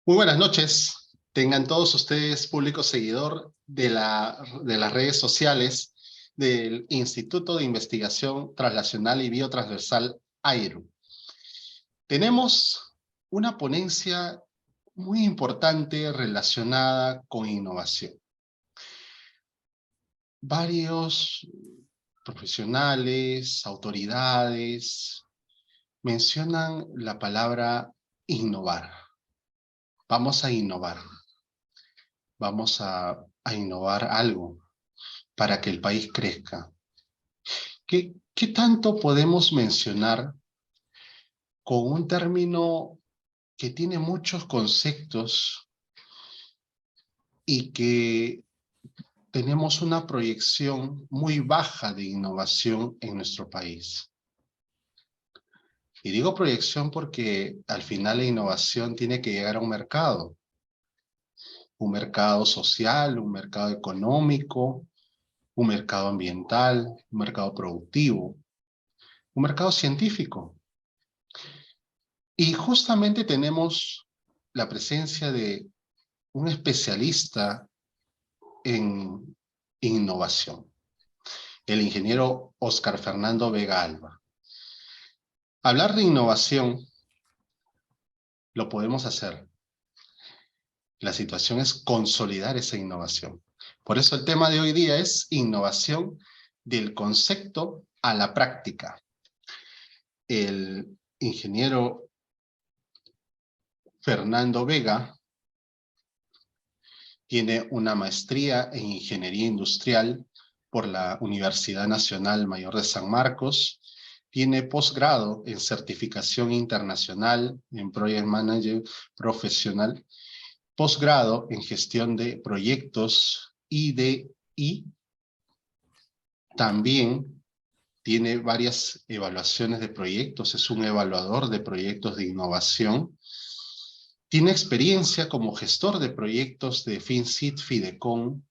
Muy buenas noches. Tengan todos ustedes, público seguidor de las redes sociales del Instituto de Investigación Translacional y Biotransversal AIRU. Tenemos una ponencia muy importante relacionada con innovación. Varios profesionales, autoridades, mencionan la palabra innovar. Vamos a innovar. Vamos a innovar algo para que el país crezca. ¿Qué tanto podemos mencionar con un término que tiene muchos conceptos y que tenemos una proyección muy baja de innovación en nuestro país? Y digo proyección porque al final la innovación tiene que llegar a un mercado social, un mercado económico, un mercado ambiental, un mercado productivo, un mercado científico. Y justamente tenemos la presencia de un especialista en innovación, el ingeniero Óscar Fernando Vega Alba. Hablar de innovación lo podemos hacer. La situación es consolidar esa innovación. Por eso el tema de hoy día es innovación del concepto a la práctica. El ingeniero Fernando Vega tiene una maestría en Ingeniería Industrial por la Universidad Nacional Mayor de San Marcos. Tiene posgrado en Certificación Internacional en Project Manager Profesional, posgrado en Gestión de Proyectos IDI. También tiene varias evaluaciones de proyectos, es un evaluador de proyectos de innovación. Tiene experiencia como gestor de proyectos de FinCit, Fidecon.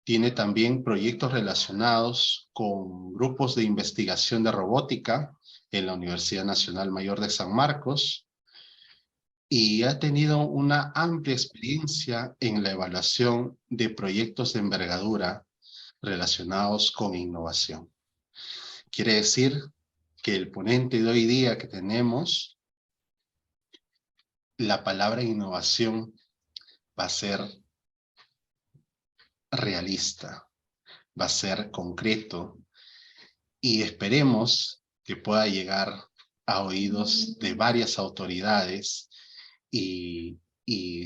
Tiene también proyectos relacionados con grupos de investigación de robótica en la Universidad Nacional Mayor de San Marcos y ha tenido una amplia experiencia en la evaluación de proyectos de envergadura relacionados con innovación. Quiere decir que el ponente de hoy día que tenemos, la palabra innovación va a ser realista, va a ser concreto, y esperemos que pueda llegar a oídos de varias autoridades y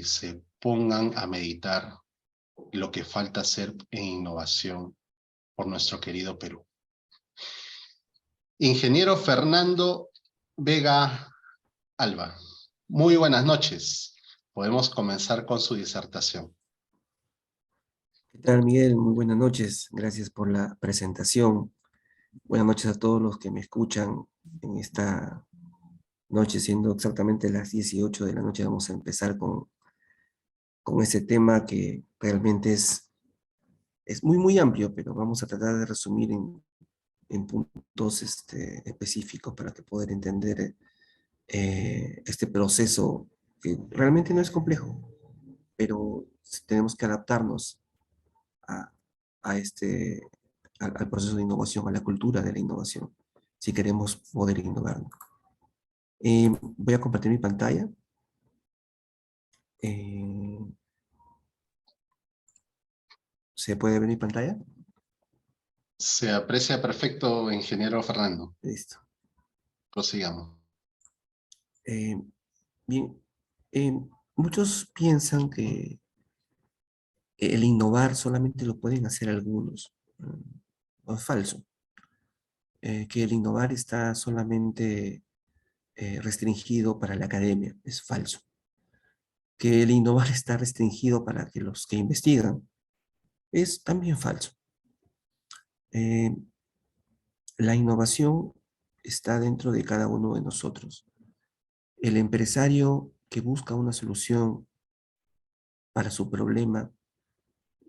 se pongan a meditar lo que falta hacer en innovación por nuestro querido Perú. Ingeniero Fernando Vega Alba, muy buenas noches. Podemos comenzar con su disertación. ¿Qué tal, Miguel? Muy buenas noches. Gracias por la presentación. Buenas noches a todos los que me escuchan en esta noche, siendo exactamente las 18 de la noche. Vamos a empezar con ese tema que realmente es muy amplio, pero vamos a tratar de resumir en puntos específicos para que poder entender este proceso que realmente no es complejo, pero tenemos que adaptarnos a, al proceso de innovación, a la cultura de la innovación, si queremos poder innovar. Voy a compartir mi pantalla. Eh, ¿Se puede ver mi pantalla? Se aprecia perfecto, ingeniero Fernando. Listo. Prosigamos. Eh, Bien, eh, muchos piensan que el innovar solamente lo pueden hacer algunos. No, es falso. Que el innovar está solamente restringido para la academia. Es falso. Que el innovar está restringido para que los que investigan. Es también falso. Eh, la innovación está dentro de cada uno de nosotros. El empresario que busca una solución para su problema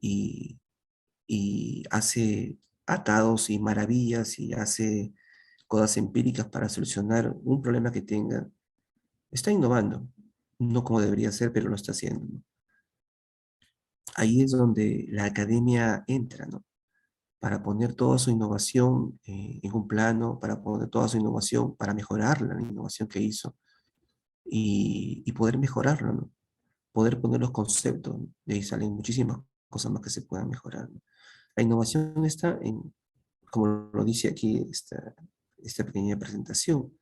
y, y hace atados y maravillas y hace cosas empíricas para solucionar un problema que tenga, está innovando. no como debería ser, pero lo está haciendo, ¿no? Ahí es donde la academia entra, ¿no? Para poner toda su innovación en un plano, para poner toda su innovación, para mejorar la innovación que hizo y poder mejorarlo, ¿no? Poder poner los conceptos, ¿no? De ahí salen muchísimas cosas más que se puedan mejorar, ¿no? La innovación está en, como lo dice aquí esta pequeña presentación,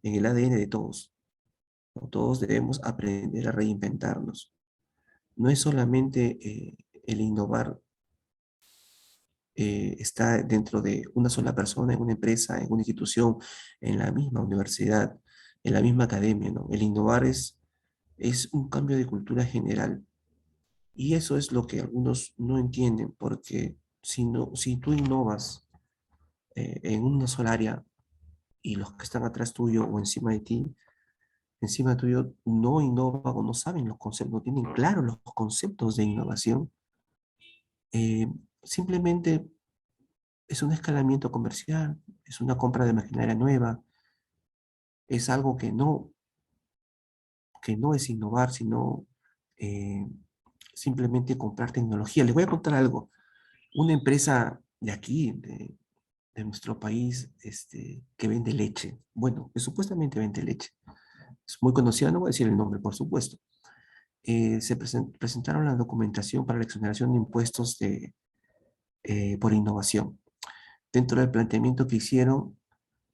en el ADN de todos, ¿no? Todos debemos aprender a reinventarnos. No es solamente el innovar está dentro de una sola persona, en una empresa, en una institución, en la misma universidad, en la misma academia, ¿no? El innovar es un cambio de cultura general. Y eso es lo que algunos no entienden, porque si tú innovas en una sola área y los que están atrás tuyo o encima de ti, encima tuyo no innovan o no saben los conceptos, no tienen claros los conceptos de innovación, eh, simplemente es un escalamiento comercial, es una compra de maquinaria nueva, es algo que no es innovar, sino eh, simplemente comprar tecnología. Les voy a contar algo. Una empresa de aquí, de nuestro país, que vende leche, bueno, que supuestamente vende leche, es muy conocida, no voy a decir el nombre, por supuesto. Presentaron la documentación para la exoneración de impuestos por innovación. Dentro del planteamiento que hicieron,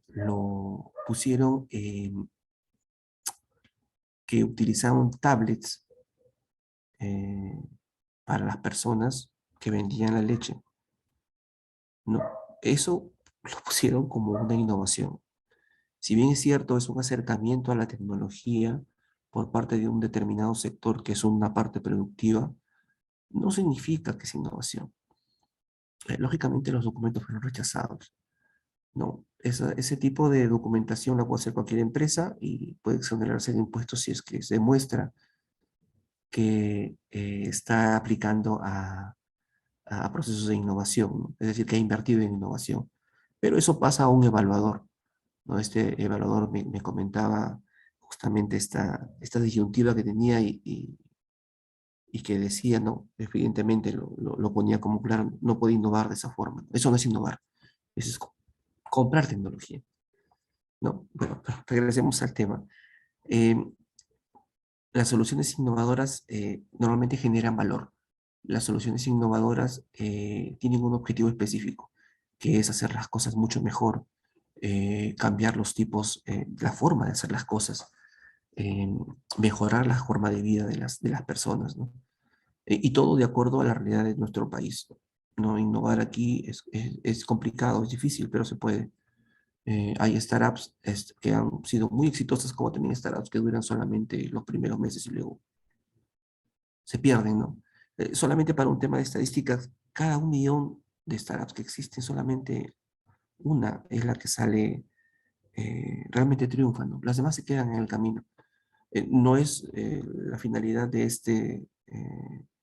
lo pusieron que utilizaban tablets eh, para las personas que vendían la leche. No, eso lo pusieron como una innovación. Si bien es cierto, es un acercamiento a la tecnología por parte de un determinado sector que es una parte productiva, no significa que es innovación. Lógicamente los documentos fueron rechazados. No, ese tipo de documentación la puede hacer cualquier empresa y puede exonerarse de impuestos si es que se demuestra que está aplicando a procesos de innovación, ¿no? Es decir, que ha invertido en innovación. Pero eso pasa a un evaluador, ¿no? Este evaluador me comentaba justamente esta disyuntiva que tenía y que decía, no, evidentemente lo ponía como claro, no puede innovar de esa forma. Eso no es innovar, eso es comprar tecnología, ¿no? Pero regresemos al tema. Eh, las soluciones innovadoras normalmente generan valor. Las soluciones innovadoras tienen un objetivo específico, que es hacer las cosas mucho mejor, cambiar los tipos, la forma de hacer las cosas, eh, mejorar la forma de vida de las personas, ¿no? Y todo de acuerdo a la realidad de nuestro país. ¿No? Innovar aquí es complicado, es difícil, pero se puede. Hay startups que han sido muy exitosas, como también startups que duran solamente los primeros meses y luego se pierden, ¿no? Solamente para un tema de estadísticas, cada 1 millón de startups que existen, solamente una es la que sale, realmente triunfa, ¿no? Las demás se quedan en el camino. No es la finalidad de este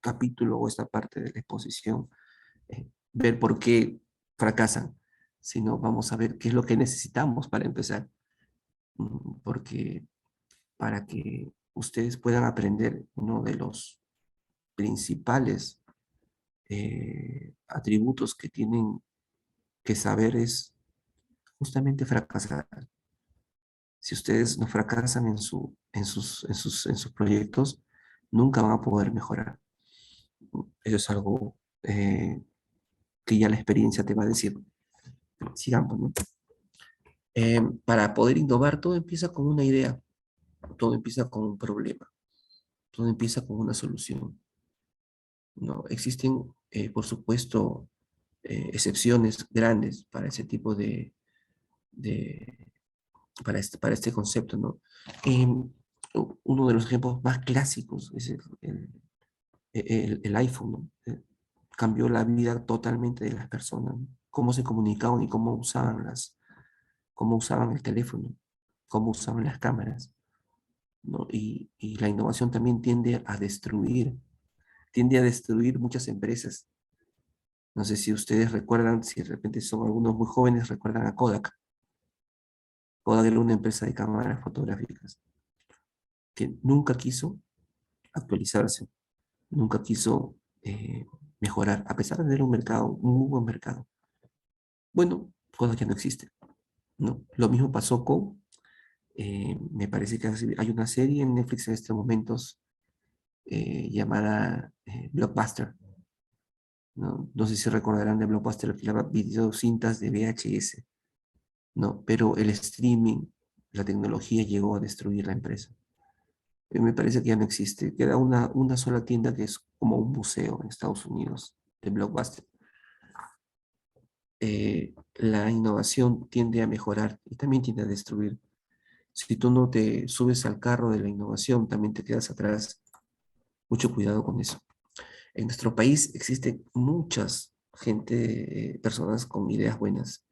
capítulo o esta parte de la exposición ver por qué fracasan, sino vamos a ver qué es lo que necesitamos para empezar. Porque para que ustedes puedan aprender, uno de los principales atributos que tienen que saber es justamente fracasar. Si ustedes no fracasan en sus proyectos, nunca van a poder mejorar. Eso es algo que ya la experiencia te va a decir. Sigamos, ¿no? Para poder innovar, todo empieza con una idea, todo empieza con un problema, todo empieza con una solución, ¿no? Existen, por supuesto, excepciones grandes para ese tipo de para este concepto, ¿no? Uno de los ejemplos más clásicos es el iPhone, ¿no? Cambió la vida totalmente de las personas, ¿no? Cómo se comunicaban y cómo usaban el teléfono, cómo usaban las cámaras, ¿no? Y la innovación también tiende a destruir muchas empresas. No sé si ustedes recuerdan, si de repente son algunos muy jóvenes, recuerdan a Kodak. Kodak era una empresa de cámaras fotográficas que nunca quiso actualizarse, nunca quiso mejorar, a pesar de tener un mercado, un muy buen mercado. Bueno, cosas que no existen, ¿no? Lo mismo pasó con, me parece que hay una serie en Netflix en estos momentos llamada Blockbuster, ¿no? No sé si recordarán de Blockbuster, que era videocintas de VHS, ¿no? Pero el streaming, la tecnología llegó a destruir la empresa. Me parece que ya no existe. Queda una sola tienda que es como un museo en Estados Unidos de Blockbuster. La innovación tiende a mejorar y también tiende a destruir. Si tú no te subes al carro de la innovación, también te quedas atrás. Mucho cuidado con eso. En nuestro país existen muchas gente, personas con ideas buenas,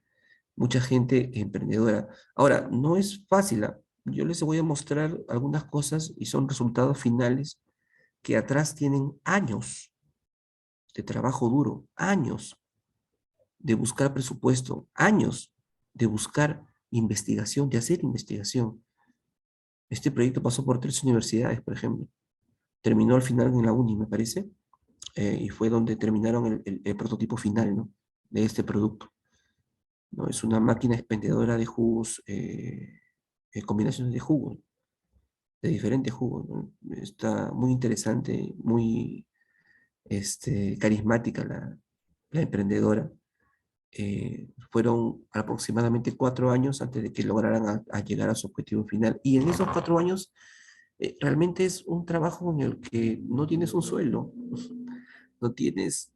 mucha gente emprendedora. Ahora, no es fácil. Yo les voy a mostrar algunas cosas y son resultados finales que atrás tienen años de trabajo duro, años de buscar presupuesto, años de buscar investigación, de hacer investigación. Este proyecto pasó por 3 universidades, por ejemplo. Terminó al final en la uni, me parece, y fue donde terminaron el prototipo final, ¿no? De este producto, ¿no? Es una máquina expendedora de jugos, combinaciones de jugos, de diferentes jugos, ¿no? Está muy interesante, muy carismática la emprendedora. Fueron aproximadamente 4 años antes de que lograran a llegar a su objetivo final. Y en esos 4 años realmente es un trabajo en el que no tienes un sueldo, no tienes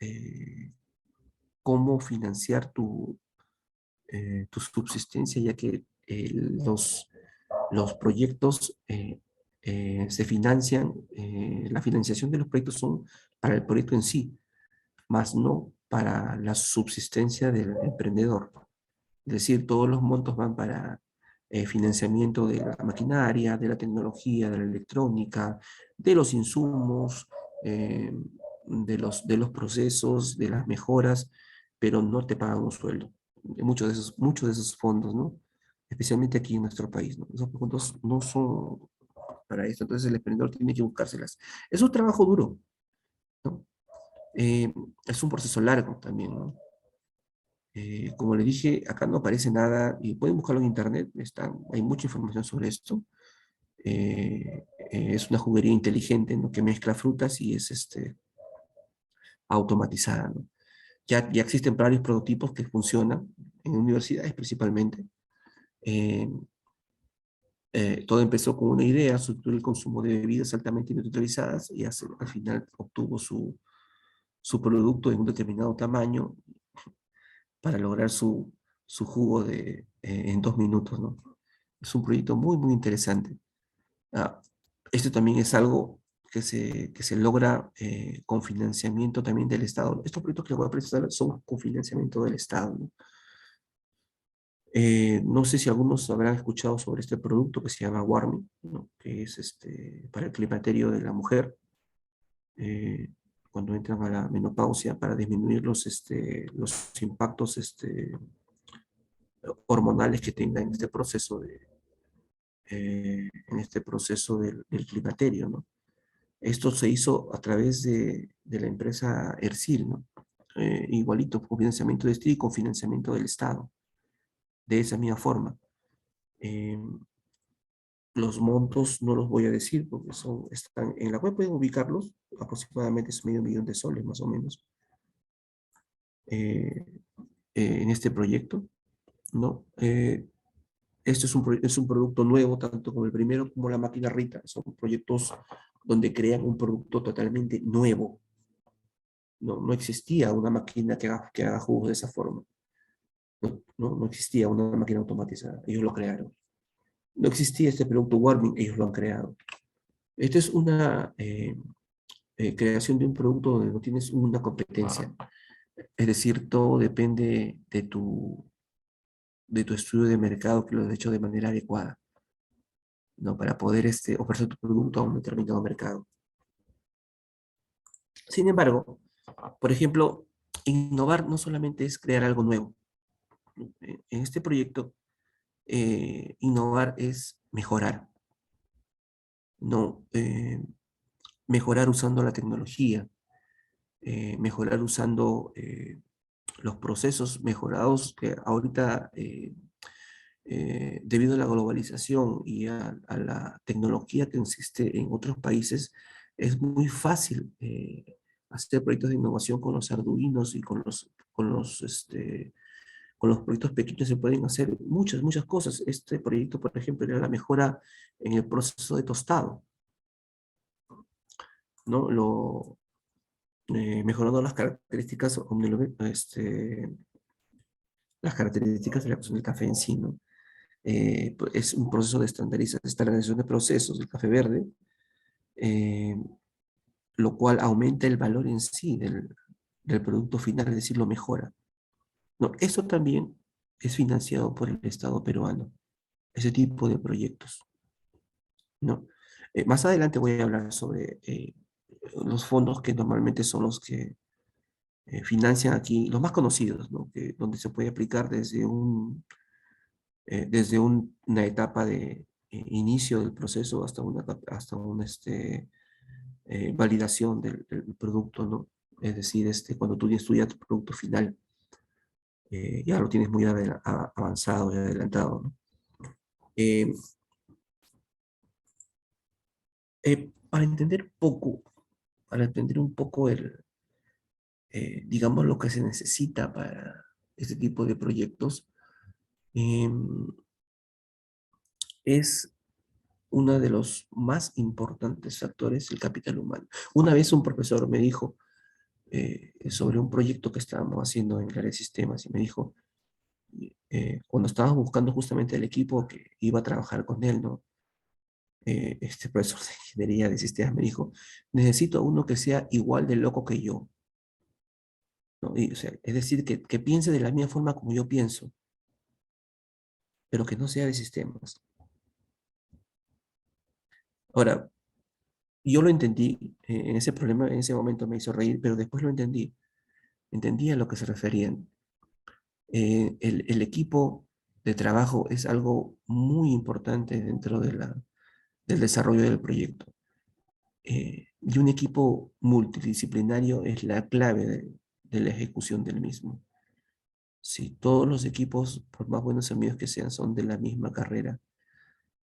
eh, cómo financiar tu subsistencia, ya que los proyectos se financian, la financiación de los proyectos son para el proyecto en sí, más no para la subsistencia del emprendedor. Es decir, todos los montos van para financiamiento de la maquinaria, de la tecnología, de la electrónica, de los insumos, de los procesos, de las mejoras, pero no te pagan un sueldo. Muchos de esos fondos, ¿no? Especialmente aquí en nuestro país, ¿no? Esos fondos no son para esto, entonces el emprendedor tiene que buscárselas. Es un trabajo duro, ¿no? Eh, es un proceso largo también, ¿no? Como le dije, acá no aparece nada y pueden buscarlo en internet, hay mucha información sobre esto. Es una juguería inteligente, ¿no? Que mezcla frutas y es automatizada, ¿no? Ya existen varios prototipos que funcionan en universidades principalmente. Eh, Todo empezó con una idea, sustituir el consumo de bebidas altamente industrializadas y al final obtuvo su producto en un determinado tamaño para lograr su jugo en 2 minutos, ¿no? Es un proyecto muy, muy interesante. Ah, esto también es algo que se logra con financiamiento también del Estado. Estos proyectos que les voy a presentar son con financiamiento del Estado, ¿no? No sé si algunos habrán escuchado sobre este producto que se llama Warming, ¿no? Que es para el climaterio de la mujer, eh, cuando entran a la menopausia, para disminuir los impactos hormonales que tenga en este proceso del climaterio, ¿no? Esto se hizo a través de la empresa Ercil, ¿no? Igualito, con financiamiento de Estado y con financiamiento del Estado, de esa misma forma. Eh, los montos no los voy a decir porque están en la web, pueden ubicarlos, aproximadamente es $500,000 más o menos, eh, en este proyecto, ¿no? Esto es un producto nuevo, tanto como el primero como la máquina Rita. Son proyectos donde crean un producto totalmente nuevo. No existía una máquina que haga jugos de esa forma. No existía una máquina automatizada. Ellos lo crearon. No existía este producto Warming. Ellos lo han creado. Esto es una creación de un producto donde no tienes una competencia. Es decir, todo depende de tu estudio de mercado que lo has hecho de manera adecuada, ¿no? Para poder ofrecer tu producto a un determinado mercado. Sin embargo, por ejemplo, innovar no solamente es crear algo nuevo. En este proyecto, innovar es mejorar, ¿no? Mejorar usando la tecnología, mejorar usando los procesos mejorados que ahorita, debido a la globalización y a la tecnología que existe en otros países, es muy fácil hacer proyectos de innovación con los arduinos y con los proyectos pequeños se pueden hacer muchas cosas. Este proyecto, por ejemplo, era la mejora en el proceso de tostado, ¿no? Mejorando las características, las características de la cocción del café en sí, ¿no? Pues, es un proceso de estandarización de procesos del café verde, eh, lo cual aumenta el valor en sí del producto final, es decir, lo mejora. No, esto también es financiado por el Estado peruano, ese tipo de proyectos, ¿no? Más adelante voy a hablar sobre los fondos que normalmente son los que financian aquí, los más conocidos, ¿no? Donde se puede aplicar una etapa de inicio del proceso hasta una validación del producto, ¿no? Es decir, cuando tú estudias tu producto final, ya lo tienes muy avanzado y adelantado, ¿no? Eh, para entender poco, para entender un poco digamos, lo que se necesita para este tipo de proyectos, eh, es uno de los más importantes factores el capital humano. Una vez un profesor me dijo sobre un proyecto que estábamos haciendo en el área de sistemas y me dijo, cuando estábamos buscando justamente el equipo que iba a trabajar con él, ¿no? Este profesor de ingeniería de sistemas me dijo, necesito a uno que sea igual de loco que yo, ¿no? O sea, es decir, que piense de la misma forma como yo pienso, pero que no sea de sistemas. Ahora, yo lo entendí, en ese problema, en ese momento me hizo reír, pero después lo entendí. Entendí a lo que se referían. El equipo de trabajo es algo muy importante dentro del desarrollo del proyecto. Y un equipo multidisciplinario es la clave de la ejecución del mismo. Si todos los equipos, por más buenos amigos que sean, son de la misma carrera,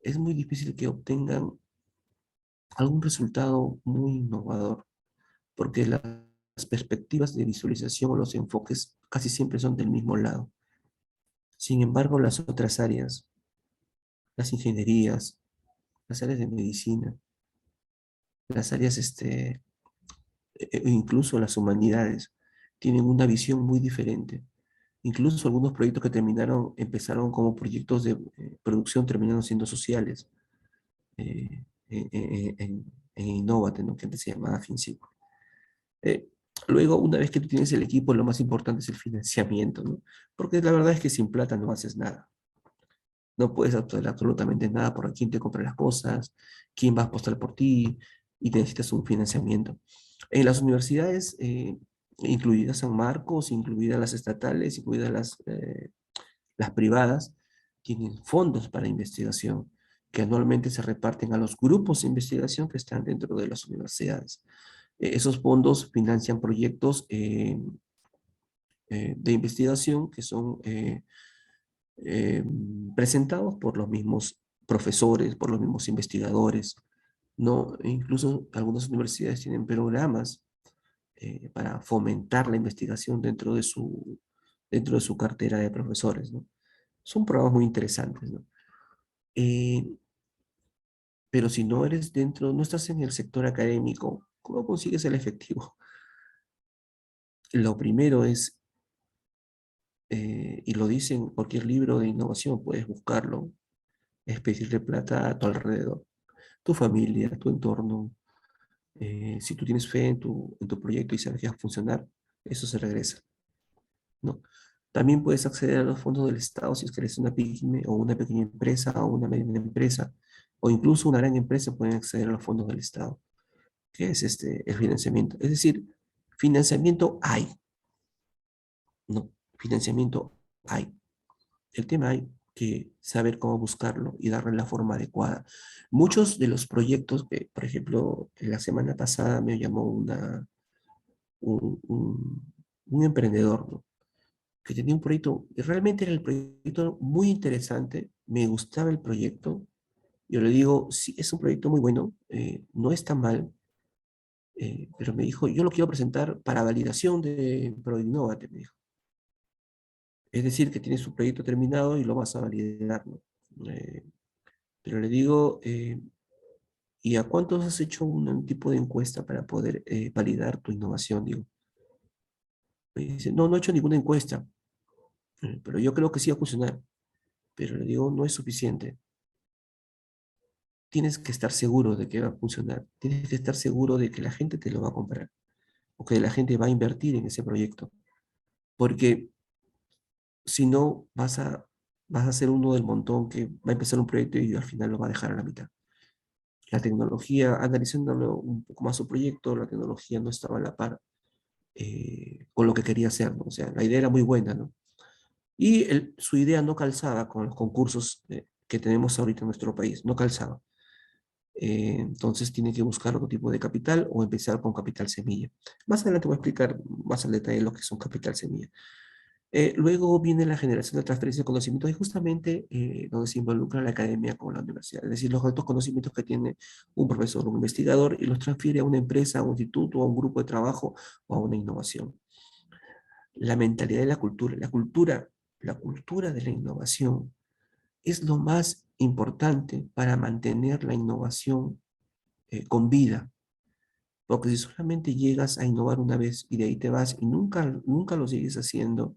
es muy difícil que obtengan algún resultado muy innovador, porque las perspectivas de visualización o los enfoques casi siempre son del mismo lado. Sin embargo, las otras áreas, las ingenierías, las áreas de medicina, las áreas, incluso las humanidades, tienen una visión muy diferente. Incluso algunos proyectos que empezaron como proyectos de producción, terminaron siendo sociales. En Innovate, ¿no? Que antes se llamaba FinCircle. Eh, Luego, una vez que tú tienes el equipo, lo más importante es el financiamiento, ¿no? Porque la verdad es que sin plata no haces nada. No puedes hacer absolutamente nada por quién te compra las cosas, quién va a apostar por ti, y necesitas un financiamiento. En las universidades, incluidas San Marcos, incluidas las estatales, incluidas las privadas, tienen fondos para investigación que anualmente se reparten a los grupos de investigación que están dentro de las universidades. Esos fondos financian proyectos de investigación que son eh, presentados por los mismos profesores, por los mismos investigadores, ¿no? E incluso algunas universidades tienen programas para fomentar la investigación dentro de su cartera de profesores, ¿no? Son programas muy interesantes, ¿no? Eh, pero si no eres no estás en el sector académico, ¿cómo consigues el efectivo? Lo primero es, y lo dice en cualquier libro de innovación, puedes buscarlo, es pedirle plata a tu alrededor, tu familia, tu entorno. Si tú tienes fe en tu proyecto y sabes que va a funcionar, eso se regresa, ¿no? También puedes acceder a los fondos del Estado si es que eres una pyme o una pequeña empresa o una mediana empresa, o incluso una gran empresa pueden acceder a los fondos del Estado, que es el financiamiento. Es decir, financiamiento hay, ¿no? Financiamiento hay. El tema hay que saber cómo buscarlo y darle la forma adecuada. Muchos de los proyectos, por ejemplo, la semana pasada me llamó un, un- un emprendedor, ¿no? Que tenía un proyecto, y realmente era el proyecto muy interesante, me gustaba el proyecto. Yo le digo, sí, es un proyecto muy bueno, no está mal, pero me dijo, yo lo quiero presentar para validación de ProInnovate, me dijo. Es decir, que tiene su proyecto terminado y lo vas a validar, ¿no? Eh, pero le digo, ¿y a cuántos has hecho un tipo de encuesta para poder validar tu innovación? Digo, me dice, no, no he hecho ninguna encuesta, pero yo creo que sí va a funcionar. Pero le digo, no es suficiente. Tienes que estar seguro de que va a funcionar. Tienes que estar seguro de que la gente te lo va a comprar o que la gente va a invertir en ese proyecto. Porque si no, vas a ser uno del montón que va a empezar un proyecto y al final lo va a dejar a la mitad. La tecnología, analizándolo un poco más su proyecto, la tecnología no estaba a la par con lo que quería hacer, ¿no? O sea, la idea era muy buena, ¿no? Y su idea no calzaba con los concursos que tenemos ahorita en nuestro país, no calzaba. Entonces tiene que buscar otro tipo de capital o empezar con capital semilla. Más adelante voy a explicar más al detalle lo que es un capital semilla. Luego viene la generación de transferencia de conocimientos y justamente donde se involucra la academia con la universidad, es decir, los altos conocimientos que tiene un profesor o un investigador y los transfiere a una empresa, a un instituto, a un grupo de trabajo o a una innovación. La mentalidad de la cultura de la innovación es lo más importante para mantener la innovación con vida. Porque si solamente llegas a innovar una vez y de ahí te vas y nunca lo sigues haciendo,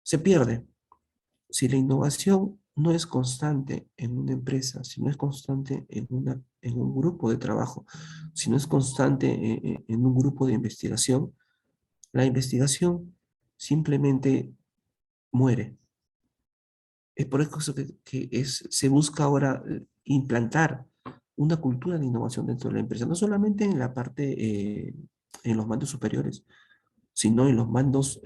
se pierde. Si la innovación no es constante en una empresa, si no es constante en un grupo de trabajo, si no es constante en un grupo de investigación, la investigación simplemente muere. Es por eso se busca ahora implantar una cultura de innovación dentro de la empresa, no solamente en la parte, en los mandos superiores, sino en los mandos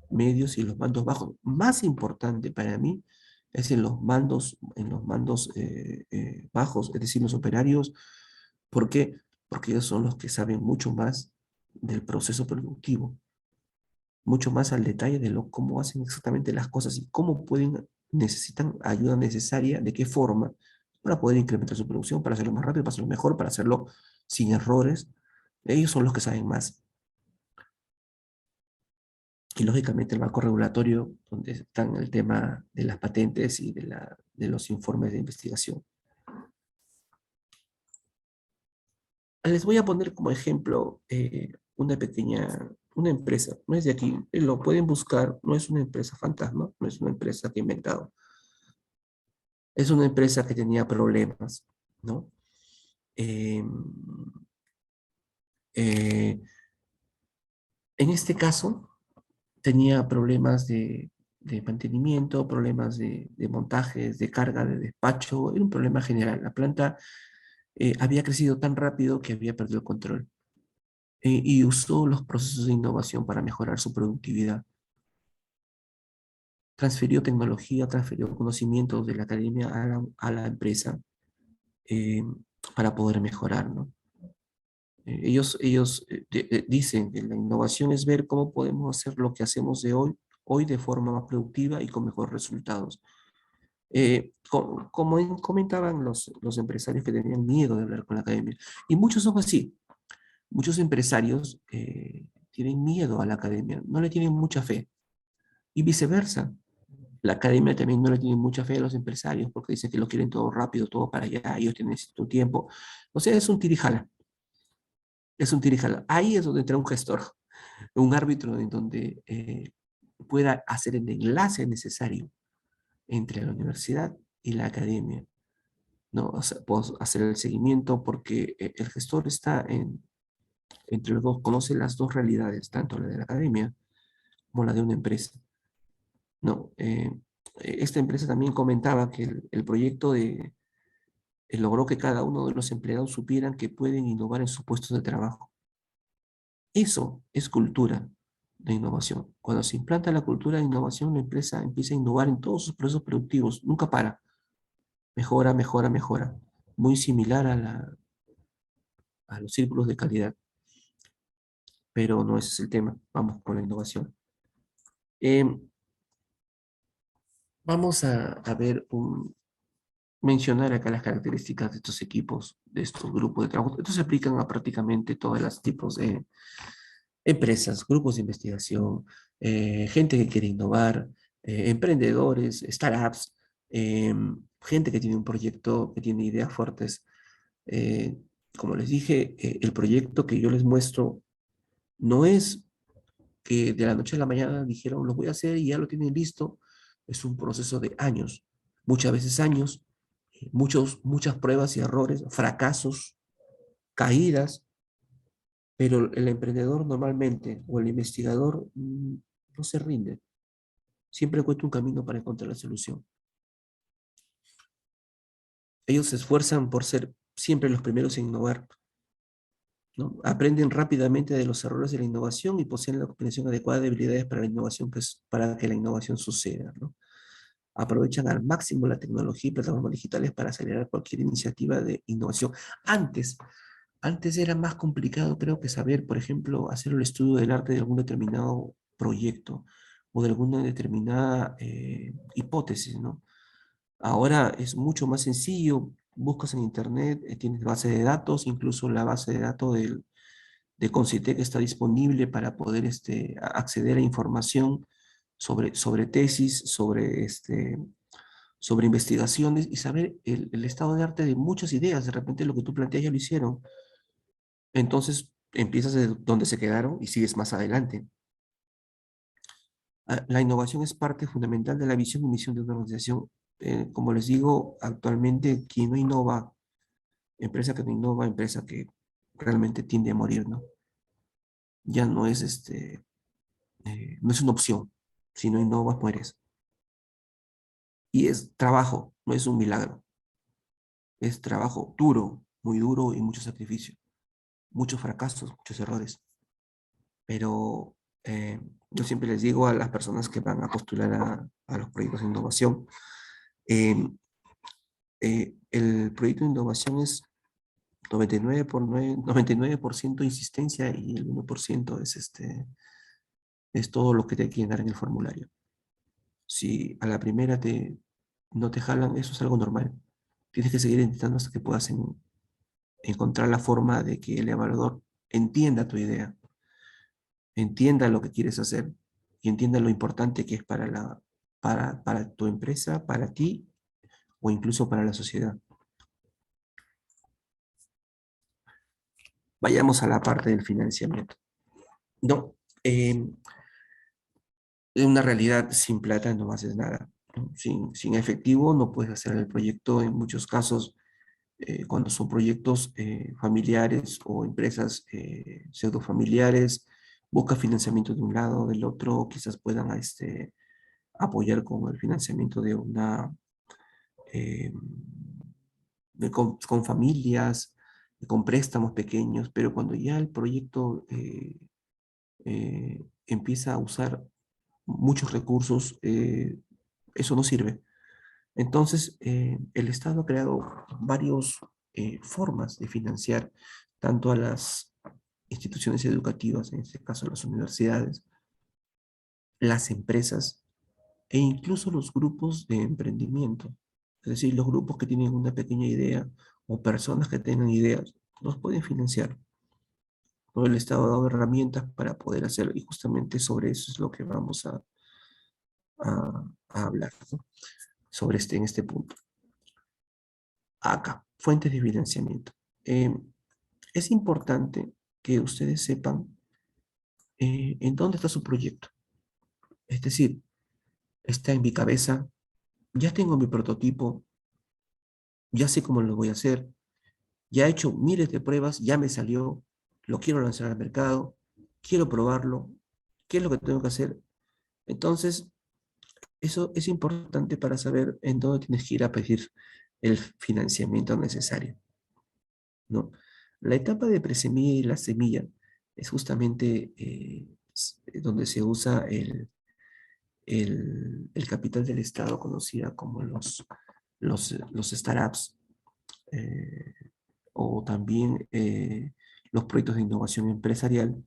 medios y los mandos bajos. Más importante para mí es en los mandos bajos, es decir, los operarios. ¿Por qué? Porque ellos son los que saben mucho más del proceso productivo, mucho más al detalle de cómo hacen exactamente las cosas y cómo necesitan ayuda necesaria, de qué forma, para poder incrementar su producción, para hacerlo más rápido, para hacerlo mejor, para hacerlo sin errores. Ellos son los que saben más. Y lógicamente el marco regulatorio, donde están el tema de las patentes y de los informes de investigación. Les voy a poner como ejemplo una empresa, no es de aquí, lo pueden buscar, no es una empresa fantasma, no es una empresa que he inventado, es una empresa que tenía problemas, ¿no? Eh, eh, en este caso, tenía problemas de mantenimiento, problemas de montajes, de carga, de despacho, era un problema general. La planta había crecido tan rápido que había perdido el control y usó los procesos de innovación para mejorar su productividad. Transfirió tecnología, transfirió conocimientos de la academia a la empresa eh, para poder mejorar, ¿no? Ellos dicen que la innovación es ver cómo podemos hacer lo que hacemos hoy de forma más productiva y con mejores resultados. Como comentaban los empresarios que tenían miedo de hablar con la academia, y muchos son así, muchos empresarios tienen miedo a la academia, no le tienen mucha fe, y viceversa. La academia también no le tiene mucha fe a los empresarios porque dicen que lo quieren todo rápido, todo para allá, ellos tienen necesitan tiempo. O sea, es un tirijala, es un tirijala. Ahí es donde entra un gestor, un árbitro en donde pueda hacer el enlace necesario entre la universidad y la academia, ¿no? O sea, puedo hacer el seguimiento porque el gestor está entre los dos, conoce las dos realidades, tanto la de la academia como la de una empresa, ¿no? Esta empresa también comentaba que el proyecto logró que cada uno de los empleados supieran que pueden innovar en sus puestos de trabajo. Eso es cultura. de innovación. Cuando se implanta la cultura de innovación, la empresa empieza a innovar en todos sus procesos productivos, nunca para, mejora, mejora, mejora. Muy similar a los círculos de calidad, pero no ese es el tema. Vamos con la innovación. Em, Vamos a ver mencionar acá las características de estos equipos, de estos grupos de trabajo. Estos se aplican a prácticamente todos los tipos de empresas, grupos de investigación, gente que quiere innovar, emprendedores, startups, gente que tiene un proyecto, que tiene ideas fuertes. Eh, Como les dije, el proyecto que yo les muestro no es que de la noche a la mañana dijeron, lo voy a hacer y ya lo tienen listo. Es un proceso de años, muchas veces años, muchas pruebas y errores, fracasos, caídas, pero el emprendedor normalmente o el investigador no se rinde, siempre encuentra un camino para encontrar la solución. Ellos se esfuerzan por ser siempre los primeros en innovar, ¿no? Aprenden rápidamente de los errores de la innovación y poseen la combinación adecuada de habilidades para la innovación, pues, para que la innovación suceda, ¿no? Aprovechan al máximo la tecnología y plataformas digitales para acelerar cualquier iniciativa de innovación. Antes, antes era más complicado, creo, que saber, por ejemplo, hacer el estudio del arte de algún determinado proyecto o de alguna determinada hipótesis, ¿no? Ahora es mucho más sencillo, buscas en internet, tienes base de datos, incluso la base de datos de Concitec está disponible para poder acceder a información sobre tesis, sobre investigaciones y saber el estado de arte de muchas ideas. De repente lo que tú planteas ya lo hicieron. Entonces empiezas de donde se quedaron y sigues más adelante. La innovación es parte fundamental de la visión y misión de una organización. Como les digo, actualmente quien no innova, empresa que no innova, empresa que realmente tiende a morir, ¿no? Ya no es, no es una opción. Si no innovas, mueres. Y es trabajo, no es un milagro. Es trabajo duro, muy duro y mucho sacrificio. Muchos fracasos, muchos errores. Pero yo siempre les digo a las personas que van a postular a los proyectos de innovación, eh, el proyecto de innovación es 99% insistencia y el 1% es todo lo que te quieren dar en el formulario. Si a la primera no te jalan, eso es algo normal. Tienes que seguir intentando hasta que puedas encontrar la forma de que el evaluador entienda tu idea, entienda lo que quieres hacer y entienda lo importante que es para tu empresa, para ti o incluso para la sociedad. Vayamos a la parte del financiamiento. No, en una realidad sin plata no haces nada, ¿no? Sin efectivo no puedes hacer el proyecto. En muchos casos, cuando son proyectos familiares o empresas pseudo familiares, busca financiamiento de un lado o del otro, quizás puedan apoyar con el financiamiento de eh, con familias, con préstamos pequeños, pero cuando ya el proyecto empieza a usar muchos recursos, eso no sirve. Entonces, el Estado ha creado varias formas de financiar tanto a las instituciones educativas, en este caso las universidades, las empresas e incluso los grupos de emprendimiento. Es decir, los grupos que tienen una pequeña idea o personas que tengan ideas, los pueden financiar. ¿No? El Estado ha dado herramientas para poder hacerlo y justamente sobre eso es lo que vamos a hablar, ¿no? Sobre en este punto. Acá, fuentes de financiamiento. Es importante que ustedes sepan en dónde está su proyecto. Es decir, está en mi cabeza, ya tengo mi prototipo, ya sé cómo lo voy a hacer, ya he hecho miles de pruebas, ya me salió, lo quiero lanzar al mercado, quiero probarlo, ¿qué es lo que tengo que hacer? Entonces, eso es importante para saber en dónde tienes que ir a pedir el financiamiento necesario, ¿no? La etapa de presemilla y la semilla es justamente donde se usa el capital del Estado, conocida como los startups, eh, o también los proyectos de innovación empresarial,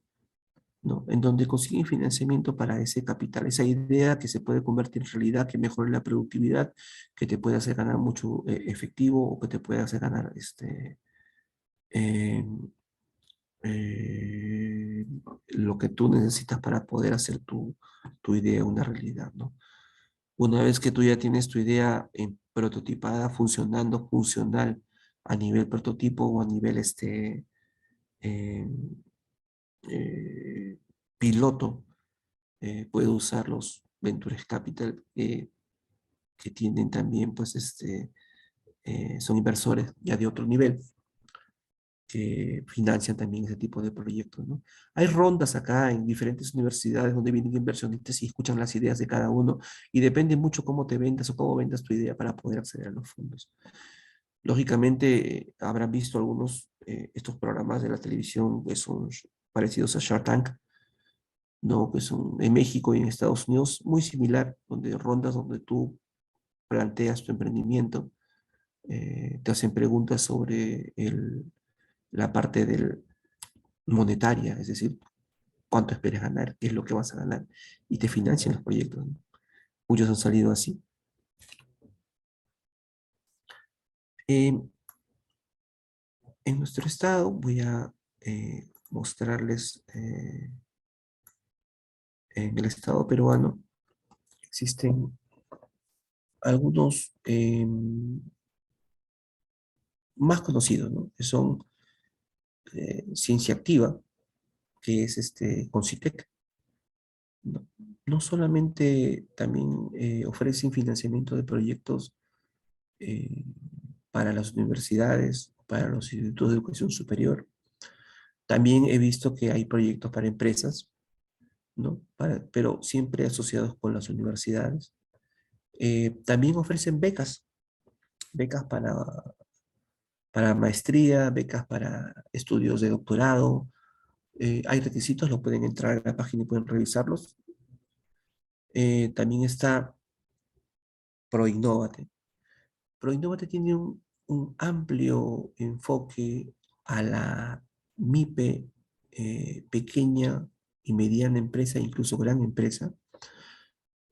¿no? En donde consiguen financiamiento para ese capital, esa idea que se puede convertir en realidad, que mejore la productividad, que te puede hacer ganar mucho efectivo, o que te puede hacer ganar eh, eh, lo que tú necesitas para poder hacer tu idea una realidad, ¿no? Una vez que tú ya tienes tu idea prototipada, funcionando, funcional, a nivel prototipo o a nivel eh, eh, piloto, puede usar los Ventures Capital, que tienen también, pues, son inversores ya de otro nivel, que financian también ese tipo de proyectos, ¿no? Hay rondas acá en diferentes universidades donde vienen inversionistas y escuchan las ideas de cada uno, y depende mucho cómo te vendas o cómo vendas tu idea para poder acceder a los fondos. Lógicamente, habrán visto algunos estos programas de la televisión que son parecidos a Shark Tank, ¿no? Que son en México y en Estados Unidos, muy similar, donde rondas donde tú planteas tu emprendimiento, te hacen preguntas sobre la parte monetaria, es decir, cuánto esperas ganar, qué es lo que vas a ganar, y te financian los proyectos, ¿no? Muchos han salido así. Eh, en nuestro estado voy a mostrarles, en el estado peruano existen algunos más conocidos, ¿no? Que son Ciencia Activa, que es Concitec, ¿no? No solamente también ofrecen financiamiento de proyectos eh, para las universidades, para los institutos de educación superior. También he visto que hay proyectos para empresas, ¿no? Pero siempre asociados con las universidades. También ofrecen becas, becas para maestría, becas para estudios de doctorado. Hay requisitos, lo pueden entrar a la página y pueden revisarlos. También está ProInnovate. ProInnovate tiene un amplio enfoque a la MIPE, pequeña y mediana empresa, incluso gran empresa,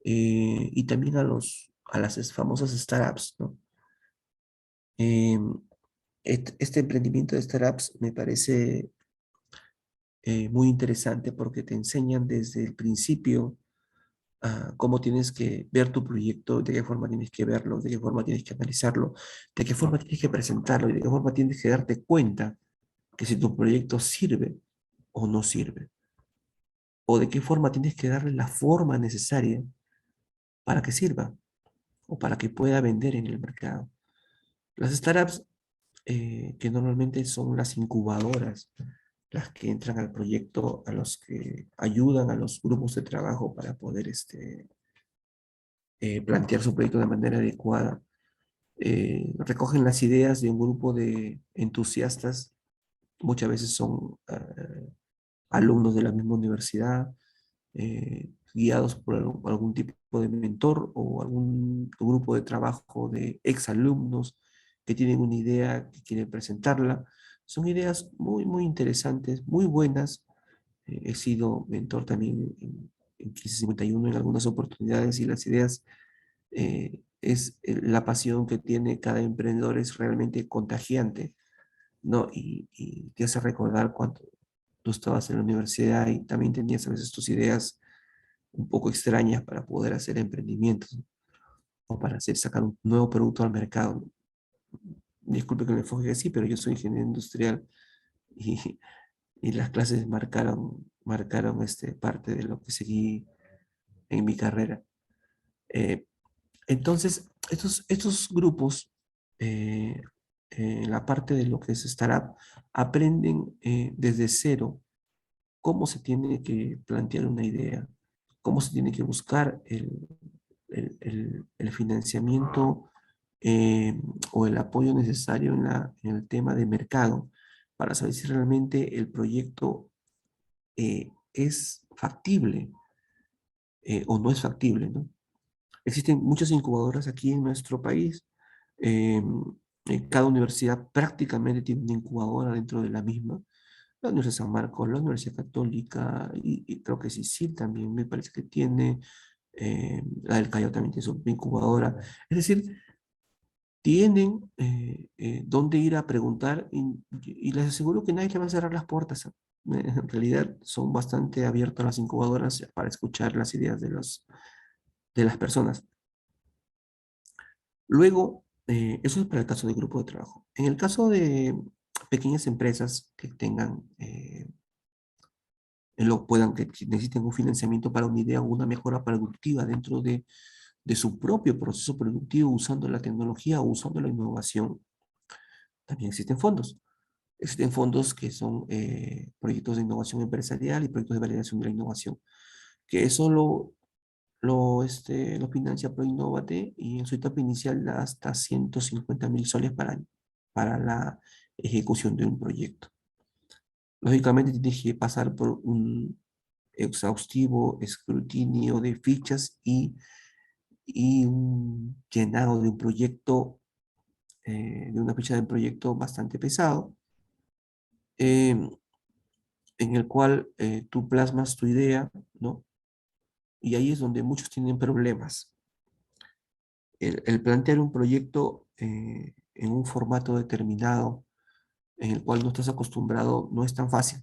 y también a las famosas startups, ¿no? Eh, este emprendimiento de startups me parece muy interesante porque te enseñan desde el principio cómo tienes que ver tu proyecto, de qué forma tienes que verlo, de qué forma tienes que analizarlo, de qué forma tienes que presentarlo y de qué forma tienes que darte cuenta que si tu proyecto sirve o no sirve, o de qué forma tienes que darle la forma necesaria para que sirva o para que pueda vender en el mercado. Las startups, que normalmente son las incubadoras, las que entran al proyecto, a los que ayudan a los grupos de trabajo para poder plantear su proyecto de manera adecuada. Recogen las ideas de un grupo de entusiastas, muchas veces son alumnos de la misma universidad, guiados por algún tipo de mentor o algún grupo de trabajo de exalumnos que tienen una idea, que quieren presentarla. Son ideas muy, muy interesantes, muy buenas. He sido mentor también en 1551 en algunas oportunidades, y las ideas, la pasión que tiene cada emprendedor es realmente contagiante, ¿no? Y te hace recordar cuando tú estabas en la universidad y también tenías a veces tus ideas un poco extrañas para poder hacer emprendimientos, ¿no? O para sacar un nuevo producto al mercado, ¿no? Disculpe que me enfoque así, pero yo soy ingeniero industrial, y, y las clases marcaron parte de lo que seguí en mi carrera. Eh, entonces, estos grupos, eh, en la parte de lo que es startup, aprenden desde cero cómo se tiene que plantear una idea, cómo se tiene que buscar el financiamiento, eh, o el apoyo necesario en el tema de mercado para saber si realmente el proyecto es factible o no es factible, ¿no? Existen muchas incubadoras aquí en nuestro país. eh, Cada universidad prácticamente tiene una incubadora dentro de la misma. La Universidad San Marcos, la Universidad Católica, y creo que sí también me parece que tiene, la del Callao también tiene su incubadora. Es decir, tienen dónde ir a preguntar y les aseguro que nadie le va a cerrar las puertas. En realidad son bastante abiertas las incubadoras para escuchar las ideas de las personas. Luego, eso es para el caso de grupo de trabajo. En el caso de pequeñas empresas que tengan, que necesiten un financiamiento para una idea o una mejora productiva dentro de su propio proceso productivo usando la tecnología o usando la innovación, también existen fondos. Existen fondos que son proyectos de innovación empresarial y proyectos de validación de la innovación, que eso lo financia ProInnovate y en su etapa inicial da hasta 150.000 soles para año para la ejecución de un proyecto. Lógicamente tienes que pasar por un exhaustivo escrutinio de fichas y un llenado de un proyecto, de una ficha de proyecto bastante pesado, eh, en el cual tú plasmas tu idea, ¿no? Y ahí es donde muchos tienen problemas. El plantear un proyecto en un formato determinado, en el cual no estás acostumbrado, no es tan fácil,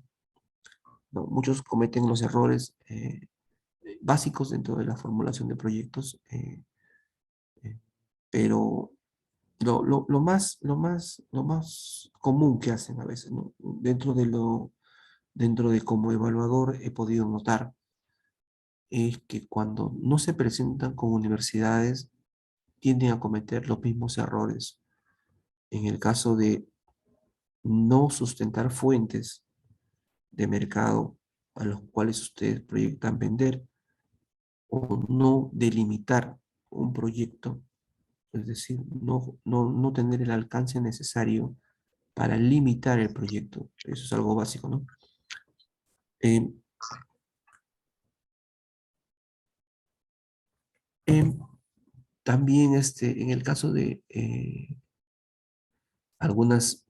¿no? Muchos cometen los errores básicos dentro de la formulación de proyectos, eh, pero lo más común que hacen a veces, ¿no? Dentro de como evaluador he podido notar es que cuando no se presentan con universidades tienden a cometer los mismos errores. En el caso de no sustentar fuentes de mercado a los cuales ustedes proyectan vender o no delimitar un proyecto, es decir, no tener el alcance necesario para limitar el proyecto. Eso es algo básico, ¿no? Eh, em, También en el caso de algunas,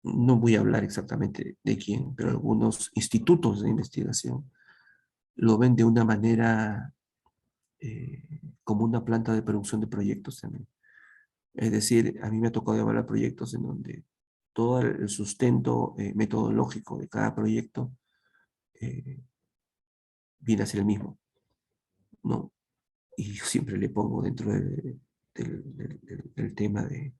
no voy a hablar exactamente de quién, pero algunos institutos de investigación lo ven de una manera como una planta de producción de proyectos también. Es decir, a mí me ha tocado evaluar proyectos en donde todo el sustento metodológico de cada proyecto eh, viene a ser el mismo, ¿no? Y yo siempre le pongo dentro del tema de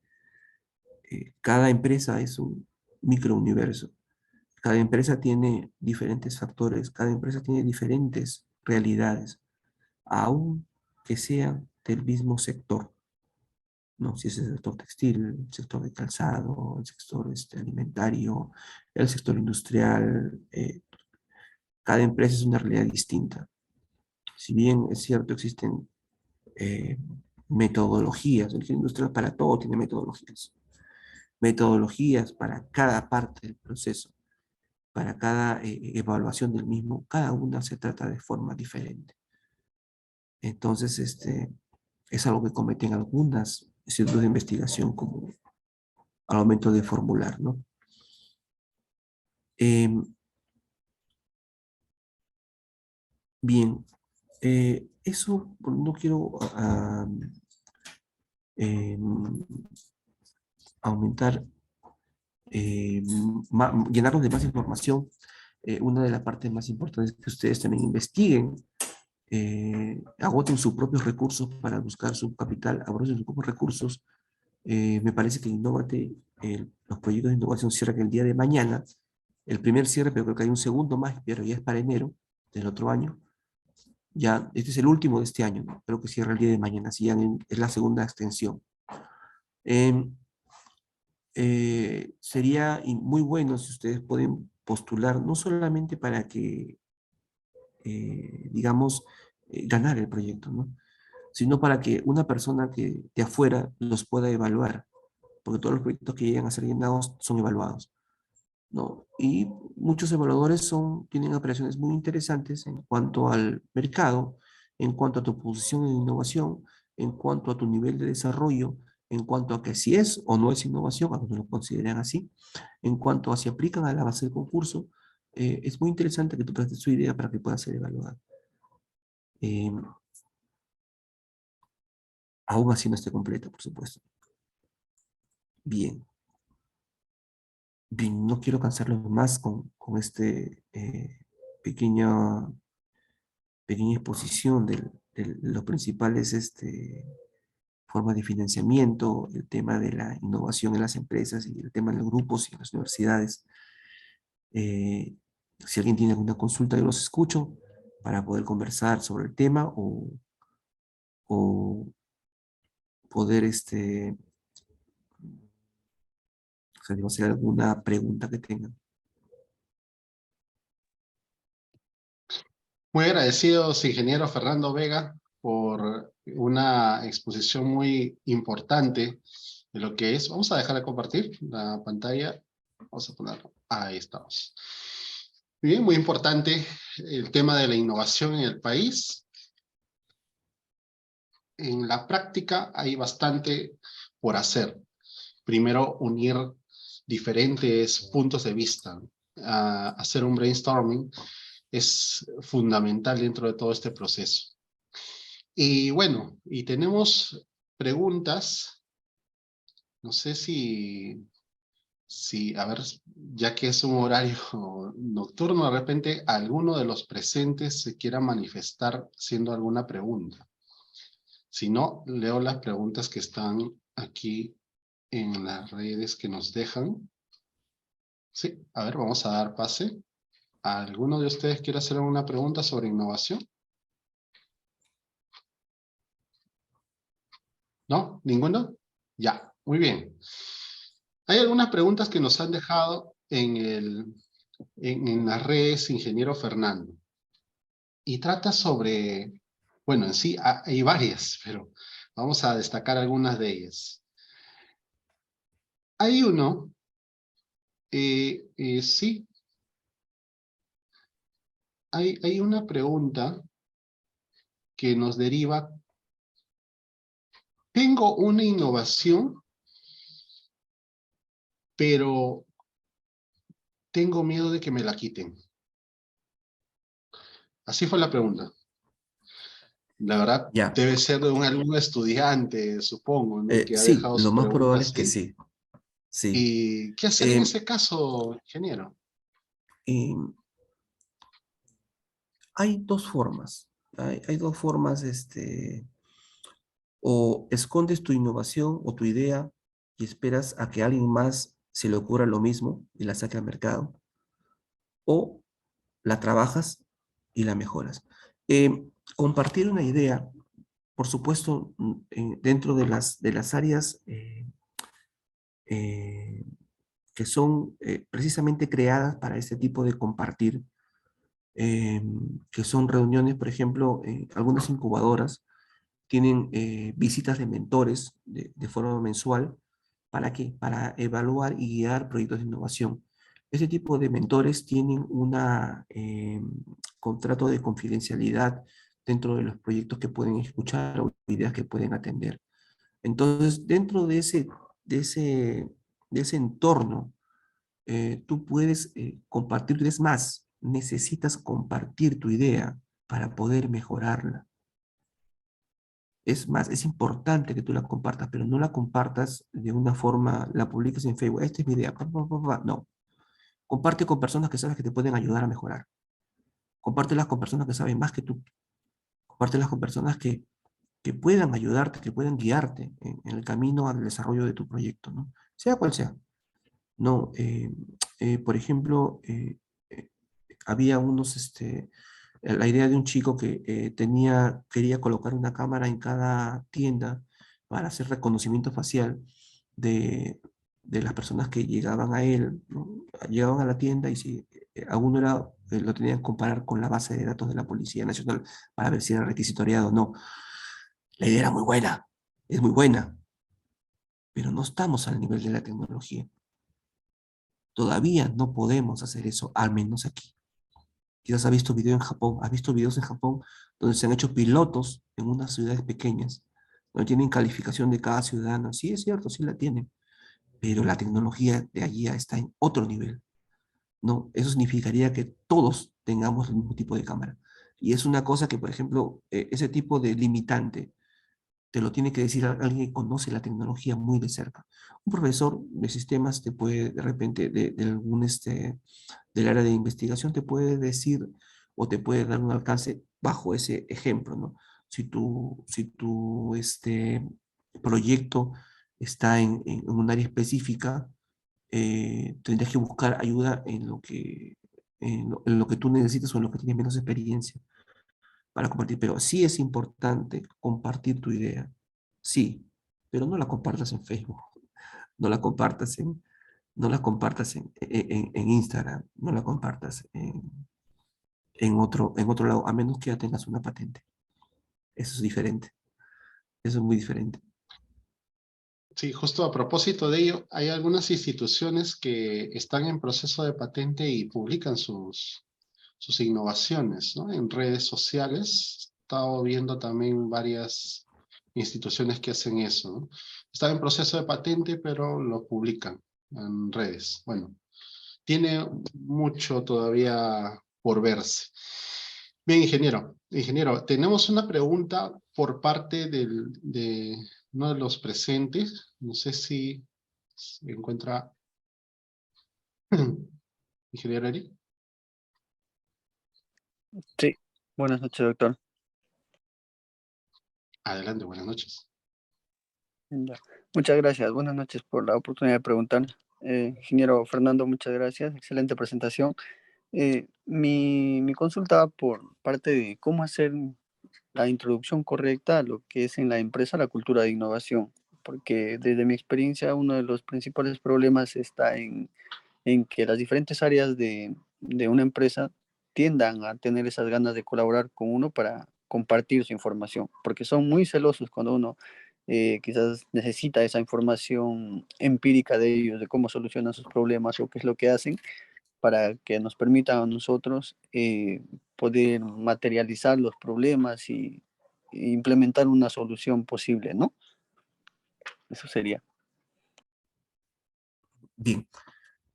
cada empresa es un microuniverso. Cada empresa tiene diferentes factores, cada empresa tiene diferentes realidades, aun que sean del mismo sector, ¿no? Si es el sector textil, el sector de calzado, el sector alimentario, el sector industrial, cada empresa es una realidad distinta. Si bien es cierto, existen eh, metodologías, el sector industrial para todo tiene metodologías para cada parte del proceso, para cada evaluación del mismo, cada una se trata de forma diferente. Entonces, es algo que cometen algunas institutos de investigación como al momento de formular, ¿no? Em, Bien, eso no quiero em, aumentar, llenarnos de más información. Una de las partes más importantes es que ustedes también investiguen, agoten sus propios recursos para buscar su capital, agoten sus propios recursos. Me parece que Innovate, los proyectos de innovación cierran el día de mañana, el primer cierre, pero creo que hay un segundo más, pero ya es para enero del otro año. Ya, este es el último de este año, ¿no? Creo que cierra el día de mañana, si ya es la segunda extensión. Eh, Sería muy bueno si ustedes pueden postular, no solamente para que, digamos, ganar el proyecto, ¿no? Sino para que una persona que de afuera los pueda evaluar, porque todos los proyectos que llegan a ser llenados son evaluados. ¿no? Y muchos evaluadores tienen apreciaciones muy interesantes en cuanto al mercado, en cuanto a tu posición en innovación, en cuanto a tu nivel de desarrollo, en cuanto a que si es o no es innovación, algunos lo consideran así, en cuanto a si aplican a la base del concurso. Es muy interesante que tú prestes tu idea para que pueda ser evaluada. Eh, Aún así no esté completa, por supuesto. Bien. Bien, no quiero cansarlos más con este pequeña, pequeña exposición de los principales formas de financiamiento, el tema de la innovación en las empresas y el tema de los grupos y en las universidades. Eh, si alguien tiene alguna consulta, yo los escucho para poder conversar sobre el tema o poder hacer alguna pregunta que tengan. Muy agradecidos, ingeniero Fernando Vega, por una exposición muy importante de lo que es. Vamos a dejar de compartir la pantalla. Vamos a ponerlo. Ahí estamos. Bien, muy importante el tema de la innovación en el país. En la práctica hay bastante por hacer. Primero, unir diferentes puntos de vista. Hacer un brainstorming es fundamental dentro de todo este proceso. Y bueno, y tenemos preguntas. No sé a ver, ya que es un horario nocturno, de repente alguno de los presentes se quiera manifestar haciendo alguna pregunta. Si no, leo las preguntas que están aquí en las redes que nos dejan. Sí, a ver, vamos a dar pase. ¿Alguno de ustedes quiere hacer alguna pregunta sobre innovación? ¿No? ¿Ninguno? Ya, muy bien. Hay algunas preguntas que nos han dejado en las redes, ingeniero Fernando. Y trata sobre, bueno, en sí hay varias, pero vamos a destacar algunas de ellas. Hay uno, sí, hay una pregunta que nos deriva. Tengo una innovación, pero tengo miedo de que me la quiten. Así fue la pregunta. La verdad, Ya, debe ser de un alumno estudiante, supongo, ¿no? Que ha sí, dejado lo su más pregunta probable es que así. sí, sí. ¿Y qué hacer en Eh, ese caso, ingeniero? eh, Hay dos formas. Hay dos formas, o escondes tu innovación o tu idea y esperas a que alguien más se le ocurra lo mismo y la saque al mercado, o la trabajas y la mejoras. Compartir una idea, por supuesto, dentro de las áreas eh, que son precisamente creadas para este tipo de compartir, eh, que son reuniones, por ejemplo, algunas incubadoras tienen visitas de mentores de forma mensual. ¿Para qué? Para evaluar y guiar proyectos de innovación. Este tipo de mentores tienen un contrato de confidencialidad dentro de los proyectos que pueden escuchar o ideas que pueden atender. Entonces, dentro de ese, de ese entorno, tú puedes compartir, es más, necesitas compartir tu idea para poder mejorarla. Es más, es importante que tú la compartas, pero no la compartas de una forma, la publiques en Facebook, esta es mi idea, pa, pa, pa, pa. No. Comparte con personas que sabes que te pueden ayudar a mejorar. Compártelas con personas que saben más que tú. Compártelas con personas que puedan ayudarte, que puedan guiarte en el camino al desarrollo de tu proyecto, ¿no? Sea cual sea. No, por ejemplo, había la idea de un chico que quería colocar una cámara en cada tienda para hacer reconocimiento facial de, de las personas que llegaban a él, ¿no? Llegaban a la tienda y si alguno lo tenían que comparar con la base de datos de la Policía Nacional para ver si era requisitoriado o no. La idea era muy buena, es muy buena, pero no estamos al nivel de la tecnología. Todavía no podemos hacer eso, al menos aquí. Quizás has visto video en Japón, has visto videos en Japón donde se han hecho pilotos en unas ciudades pequeñas, donde tienen calificación de cada ciudadano. Sí, es cierto, sí la tienen, pero la tecnología de allí ya está en otro nivel, ¿no? Eso significaría que todos tengamos el mismo tipo de cámara. Y es una cosa que, por ejemplo, ese tipo de limitante te lo tiene que decir alguien que conoce la tecnología muy de cerca. Un profesor de sistemas te puede, de repente, de algún del área de investigación, te puede decir o te puede dar un alcance bajo ese ejemplo, ¿no? Si tu proyecto está en un área específica, tendrías que buscar ayuda en lo que tú necesitas o en lo que tienes menos experiencia para compartir. Pero sí es importante compartir tu idea, sí, pero no la compartas en Facebook, no la compartas en Instagram, no la compartas en otro lado, a menos que ya tengas una patente. Eso es diferente, eso es muy diferente. Sí, justo a propósito de ello, hay algunas instituciones que están en proceso de patente y publican sus innovaciones, ¿no? En redes sociales. He estado viendo también varias instituciones que hacen eso, ¿no? Están en proceso de patente, pero lo publican en redes. Bueno, tiene mucho todavía por verse. Bien, ingeniero, tenemos una pregunta por parte de uno de los presentes. No sé si se encuentra ingeniero Eric. Sí, buenas noches, doctor. Adelante, buenas noches. Ya. Muchas gracias. Buenas noches por la oportunidad de preguntar. Ingeniero Fernando, muchas gracias. Excelente presentación. Mi consulta va por parte de cómo hacer la introducción correcta a lo que es en la empresa la cultura de innovación, porque desde mi experiencia uno de los principales problemas está en que las diferentes áreas de una empresa tiendan a tener esas ganas de colaborar con uno para compartir su información, porque son muy celosos cuando uno quizás necesita esa información empírica de ellos, de cómo solucionan sus problemas o qué es lo que hacen, para que nos permita a nosotros poder materializar los problemas y implementar una solución posible, ¿no? Eso sería. Bien,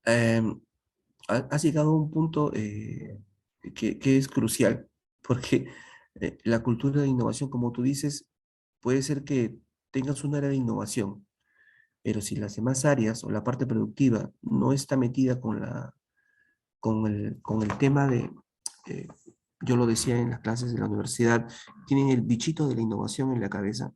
em, has llegado a un punto que es crucial, porque la cultura de innovación, como tú dices, puede ser que tengas un área de innovación, pero si las demás áreas o la parte productiva no está metida con el tema eh, yo lo decía en las clases de la universidad, tienen el bichito de la innovación en la cabeza,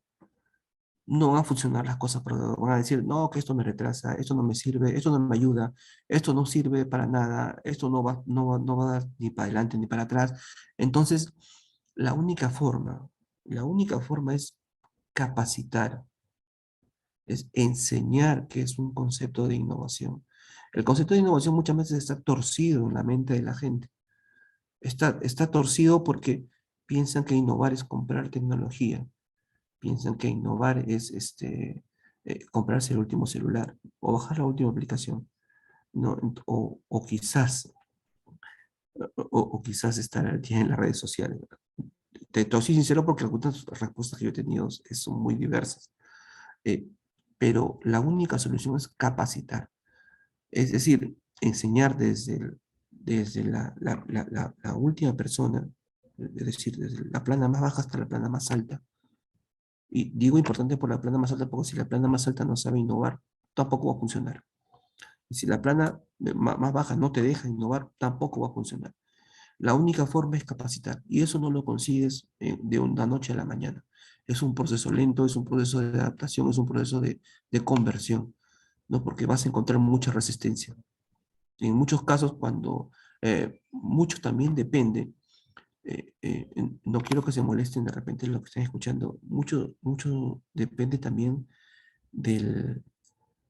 no van a funcionar las cosas, pero van a decir, no, que esto me retrasa, esto no me sirve, esto no me ayuda, esto no sirve para nada, esto no va a dar ni para adelante ni para atrás. Entonces, la única forma, la única forma es capacitar, es enseñar qué es un concepto de innovación. El concepto de innovación muchas veces está torcido en la mente de la gente. Está torcido porque piensan que innovar es comprar tecnología, piensan que innovar es comprarse el último celular o bajar la última aplicación, ¿no? O quizás estar al día en las redes sociales. Te soy sincero porque algunas respuestas que yo he tenido son muy diversas. Eh, pero la única solución es capacitar, es decir, enseñar desde la última persona, es decir, desde la plana más baja hasta la plana más alta. Y digo importante por la plana más alta porque si la plana más alta no sabe innovar, tampoco va a funcionar. Y si la plana más baja no te deja innovar, tampoco va a funcionar. La única forma es capacitar y eso no lo consigues de una noche a la mañana. Es un proceso lento, es un proceso de adaptación, es un proceso de conversión, ¿no? Porque vas a encontrar mucha resistencia. En muchos casos, cuando mucho también depende, no quiero que se molesten de repente lo que están escuchando, mucho depende también del,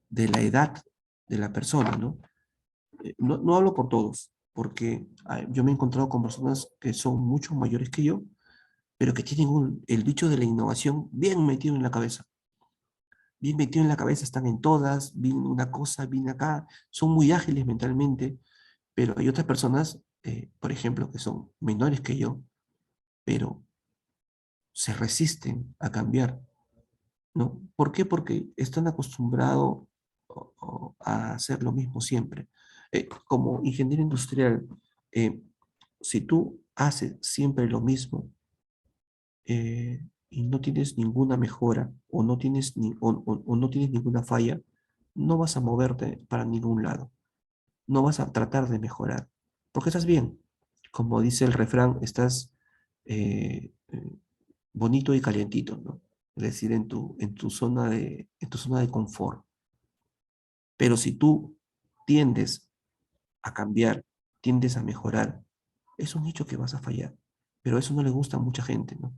de la edad de la persona, ¿no? No hablo por todos, porque yo me he encontrado con personas que son mucho mayores que yo, pero que tienen el bicho de la innovación bien metido en la cabeza, bien metido en la cabeza, están en todas, bien una cosa, bien acá, son muy ágiles mentalmente, pero hay otras personas, por ejemplo, que son menores que yo, pero se resisten a cambiar, ¿no? ¿Por qué? Porque están acostumbrados a hacer lo mismo siempre. Como ingeniero industrial, eh, si tú haces siempre lo mismo y no tienes ninguna mejora o no tienes ninguna falla, no vas a moverte para ningún lado, no vas a tratar de mejorar, porque estás bien. Como dice el refrán, estás bonito y calientito, ¿no? Es decir, en tu zona de confort. Pero si tú tiendes a cambiar, tiendes a mejorar, es un hecho que vas a fallar. Pero eso no le gusta a mucha gente, ¿no?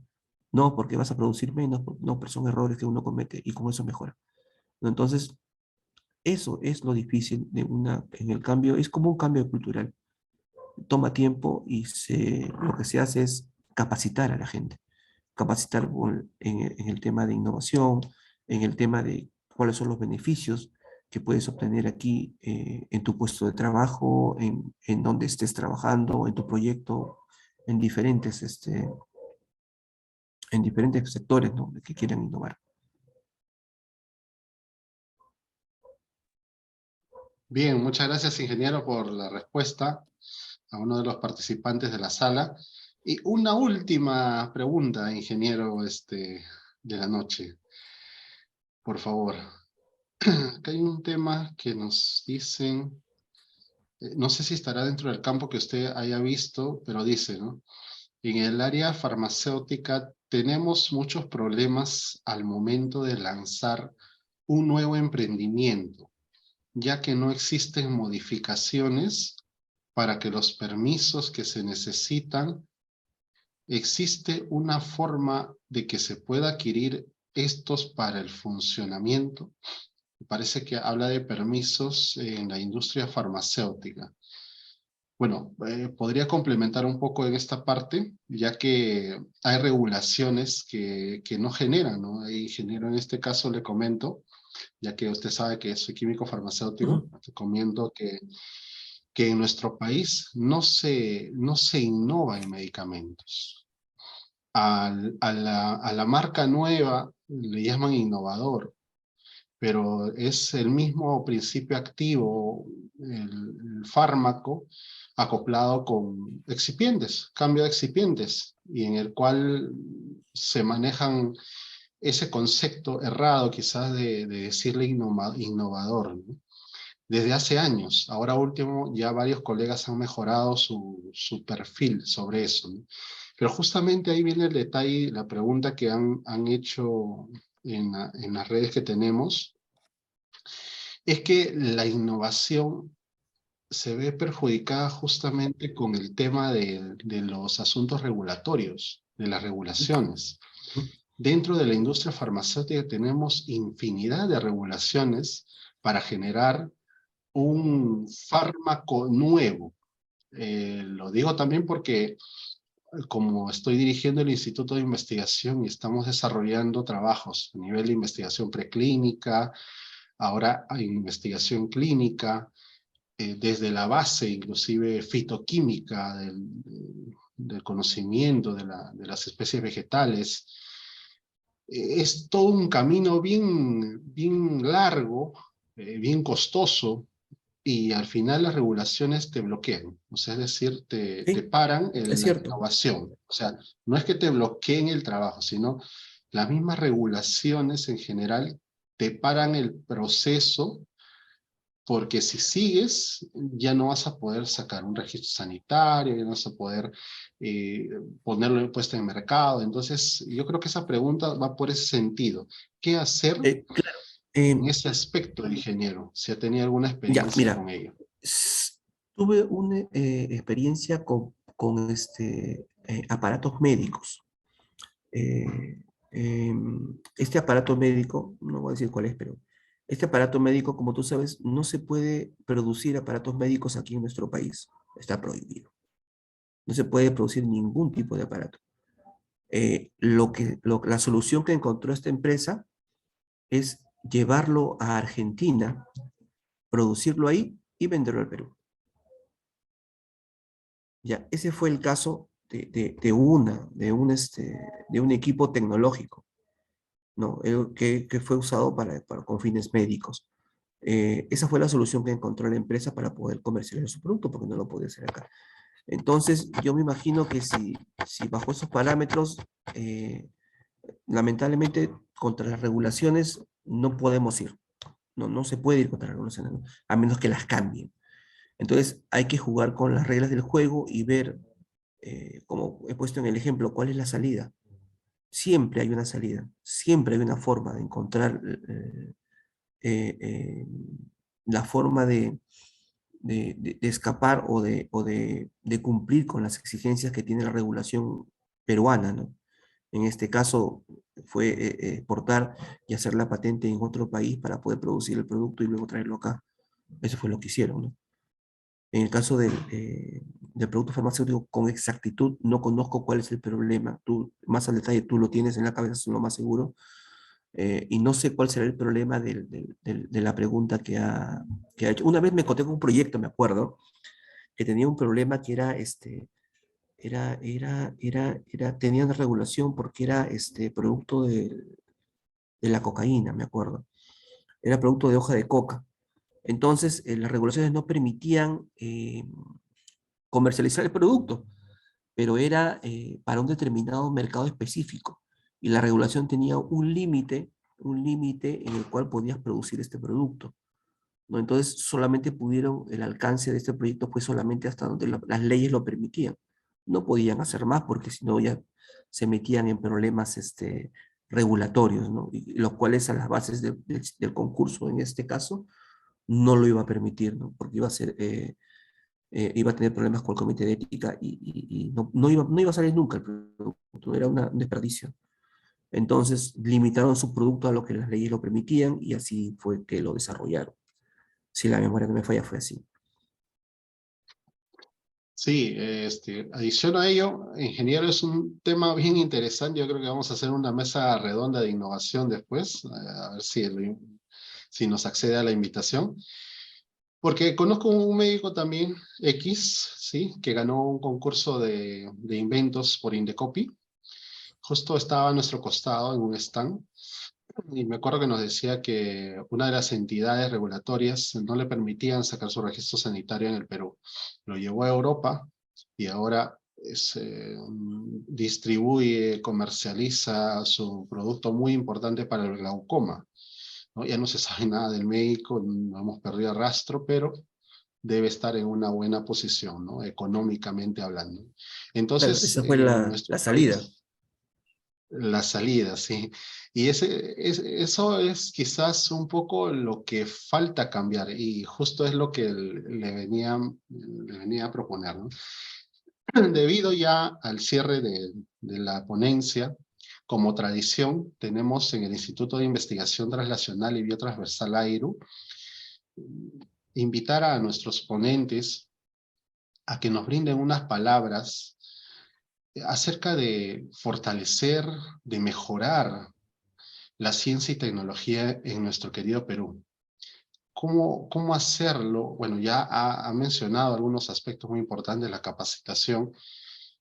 No, porque vas a producir menos, no, pero son errores que uno comete y con eso mejora, ¿no? Entonces, eso es lo difícil en el cambio, es como un cambio cultural. Toma tiempo y lo que se hace es capacitar a la gente, capacitar en el tema de innovación, en el tema de cuáles son los beneficios que puedes obtener aquí en tu puesto de trabajo, en donde estés trabajando, en tu proyecto, en en diferentes sectores, ¿no? Que quieran innovar. Bien, muchas gracias, ingeniero, por la respuesta a uno de los participantes de la sala. Y una última pregunta, ingeniero, de la noche, por favor. Acá hay un tema que nos dicen, no sé si estará dentro del campo que usted haya visto, pero dice, ¿no? En el área farmacéutica tenemos muchos problemas al momento de lanzar un nuevo emprendimiento, ya que no existen modificaciones para que los permisos que se necesitan. ¿Existe una forma de que se pueda adquirir estos para el funcionamiento? Me parece que habla de permisos en la industria farmacéutica. Bueno, podría complementar un poco en esta parte, ya que hay regulaciones que no generan, ¿no? Ingeniero, en este caso le comento, ya que usted sabe que soy químico farmacéutico, Ujú. te comento que en nuestro país no se innova en medicamentos. A la marca nueva le llaman innovador, pero es el mismo principio activo, el fármaco, acoplado con excipientes, cambio de excipientes, y en el cual se manejan ese concepto errado quizás de decirle innovador, ¿no? Desde hace años. Ahora último, ya varios colegas han mejorado su perfil sobre eso, ¿no? Pero justamente ahí viene el detalle, la pregunta que han hecho en las redes que tenemos, es que la innovación se ve perjudicada justamente con el tema de los asuntos regulatorios, de las regulaciones. Ujú. Dentro de la industria farmacéutica tenemos infinidad de regulaciones para generar un fármaco nuevo. Lo digo también porque como estoy dirigiendo el Instituto de Investigación y estamos desarrollando trabajos a nivel de investigación preclínica, ahora hay investigación clínica, desde la base, inclusive fitoquímica del conocimiento de las especies vegetales. Es todo un camino bien, bien largo, bien costoso, y al final las regulaciones te bloquean, o sea, es decir, te Sí, paran es la cierto. innovación. O sea, no es que te bloqueen el trabajo, sino las mismas regulaciones en general te paran el proceso, porque si sigues, ya no vas a poder sacar un registro sanitario, ya no vas a poder eh, ponerlo en puesta en mercado. Entonces, yo creo que esa pregunta va por ese sentido. ¿Qué hacer Claro. en ese aspecto, ingeniero? Si ha tenido alguna Ya, experiencia con mira, ello. tuve una experiencia con aparatos médicos. Este aparato médico, no voy a decir cuál es, pero este aparato médico, como tú sabes, no se puede producir aparatos médicos aquí en nuestro país. Está prohibido. No se puede producir ningún tipo de aparato. La solución que encontró esta empresa es llevarlo a Argentina, producirlo ahí y venderlo al Perú. Ya, ese fue el caso de un equipo tecnológico, ¿no? Que fue usado con fines médicos. Esa fue la solución que encontró la empresa para poder comercializar su producto, porque no lo podía hacer acá. Entonces, yo me imagino que si bajo esos parámetros, lamentablemente, contra las regulaciones no podemos ir. No se puede ir contra las regulaciones, ¿no? A menos que las cambien. Entonces, hay que jugar con las reglas del juego y ver, como he puesto en el ejemplo, cuál es la salida. Siempre hay una salida, siempre hay una forma de encontrar eh, eh, la forma de escapar o de cumplir con las exigencias que tiene la regulación peruana, ¿no? En este caso fue exportar y hacer la patente en otro país para poder producir el producto y luego traerlo acá. Eso fue lo que hicieron, ¿no? En el caso del producto farmacéutico, con exactitud no conozco cuál es el problema. Tú, más al detalle, tú lo tienes en la cabeza, es lo más seguro. Y no sé cuál será el problema de la pregunta que ha hecho. Una vez me conté con un proyecto, me acuerdo, que tenía un problema que tenía una regulación porque era producto de la cocaína, me acuerdo. Era producto de hoja de coca. Entonces, las regulaciones no permitían comercializar el producto, pero era para un determinado mercado específico. Y la regulación tenía un límite en el cual podías producir este producto, ¿no? Entonces, solamente pudieron, el alcance de este proyecto fue solamente hasta donde las leyes lo permitían. No podían hacer más porque si no ya se metían en problemas regulatorios, ¿no? Y los cuales a las bases del concurso, en este caso, no lo iba a permitir, ¿no? Porque iba a tener problemas con el comité de ética y no iba a salir nunca el producto, era un desperdicio. Entonces limitaron su producto a lo que las leyes lo permitían y así fue que lo desarrollaron. Si la memoria no me falla, fue así. Sí, adición a ello, ingeniero, es un tema bien interesante. Yo creo que vamos a hacer una mesa redonda de innovación después, a ver si nos accede a la invitación. Porque conozco un médico también, X, ¿sí? Que ganó un concurso de inventos por Indecopi. Justo estaba a nuestro costado en un stand. Y me acuerdo que nos decía que una de las entidades regulatorias no le permitían sacar su registro sanitario en el Perú. Lo llevó a Europa y ahora distribuye, comercializa su producto muy importante para el glaucoma, ¿no? Ya no se sabe nada del médico, no hemos perdido rastro, pero debe estar en una buena posición, ¿no? Económicamente hablando. Claro, Entonces, esa fue en la nuestro salida. país, la salida, sí. Y eso es quizás un poco lo que falta cambiar y justo es lo que le venía a proponer, ¿no? Debido ya al cierre de la ponencia, como tradición, tenemos en el Instituto de Investigación Translacional y Biotransversal AIRU, invitar a nuestros ponentes a que nos brinden unas palabras acerca de fortalecer, de mejorar la ciencia y tecnología en nuestro querido Perú. ¿Cómo hacerlo? Bueno, ya ha mencionado algunos aspectos muy importantes de la capacitación,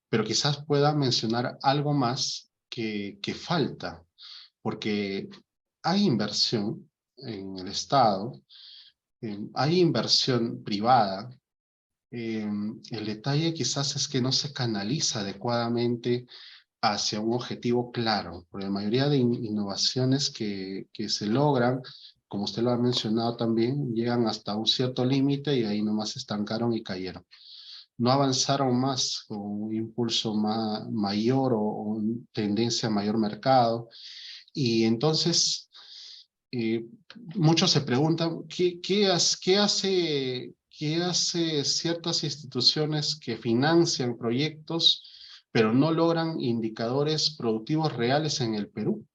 pero quizás pueda mencionar algo más que falta, porque hay inversión en el Estado, hay inversión privada. El detalle quizás es que no se canaliza adecuadamente hacia un objetivo claro, porque la mayoría de innovaciones que se logran, como usted lo ha mencionado también, llegan hasta un cierto límite y ahí nomás se estancaron y cayeron. No avanzaron más con un impulso mayor o tendencia a mayor mercado. Y entonces, eh, muchos se preguntan, ¿qué hace ciertas instituciones que financian proyectos, pero no logran indicadores productivos reales en el Perú?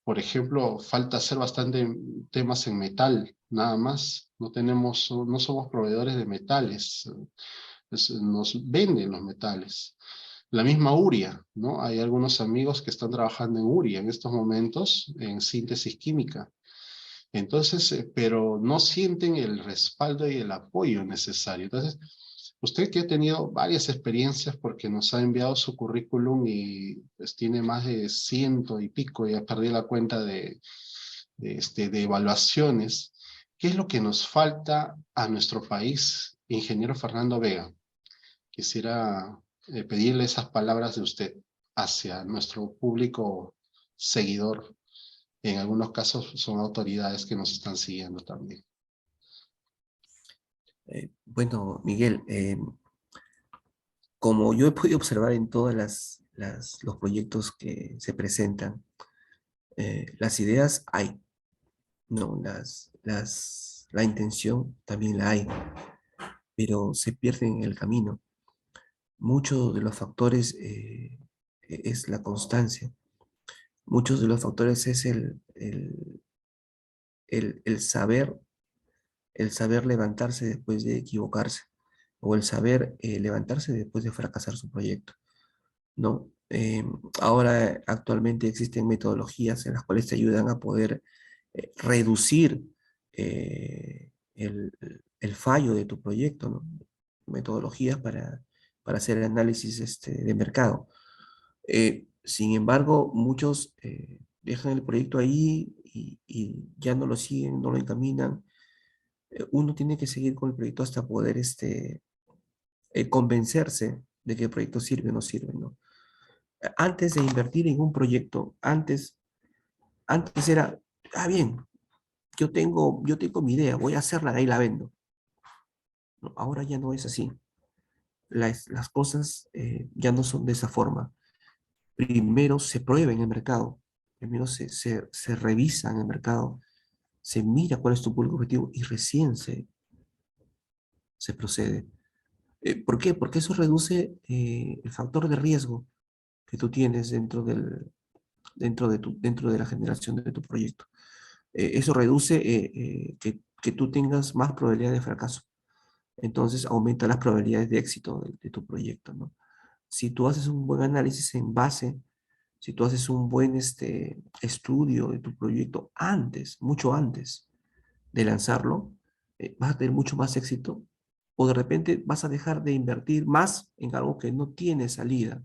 Por ejemplo, falta hacer bastante temas en metal, nada más. No somos proveedores de metales, nos venden los metales. La misma urea, ¿no? Hay algunos amigos que están trabajando en urea en estos momentos, en síntesis química. Entonces, pero no sienten el respaldo y el apoyo necesario. Entonces, usted que ha tenido varias experiencias porque nos ha enviado su currículum y pues tiene más de 100 y pico, ya perdí la cuenta de evaluaciones. ¿Qué es lo que nos falta a nuestro país, ingeniero Fernando Vega? Quisiera pedirle esas palabras de usted hacia nuestro público seguidor. En algunos casos son autoridades que nos están siguiendo también. Bueno, Miguel, como yo he podido observar en todos los proyectos que se presentan, las ideas hay, no, la intención también la hay, pero se pierden en el camino. Muchos de los factores es la constancia. Muchos de los factores es el saber, el saber levantarse después de equivocarse, o el saber levantarse después de fracasar su proyecto, ¿no? Ahora actualmente existen metodologías en las cuales te ayudan a poder reducir el fallo de tu proyecto, ¿no? Metodologías para hacer análisis de mercado. Sin embargo, muchos dejan el proyecto ahí y ya no lo siguen, no lo encaminan. Uno tiene que seguir con el proyecto hasta poder convencerse de que el proyecto sirve o no sirve, ¿no? Antes de invertir en un proyecto, antes era, bien, yo tengo mi idea, voy a hacerla, de ahí la vendo. No, ahora ya no es así. Las cosas ya no son de esa forma. Primero se prueba en el mercado, primero se revisa en el mercado, se mira cuál es tu público objetivo y recién se procede. ¿Por qué? Porque eso reduce el factor de riesgo que tú tienes dentro de la generación de tu proyecto. Eso reduce que tú tengas más probabilidad de fracaso. Entonces aumenta las probabilidades de éxito de tu proyecto, ¿no? Si tú haces un buen análisis en base, si tú haces un buen estudio de tu proyecto antes, mucho antes de lanzarlo, vas a tener mucho más éxito, o de repente vas a dejar de invertir más en algo que no tiene salida,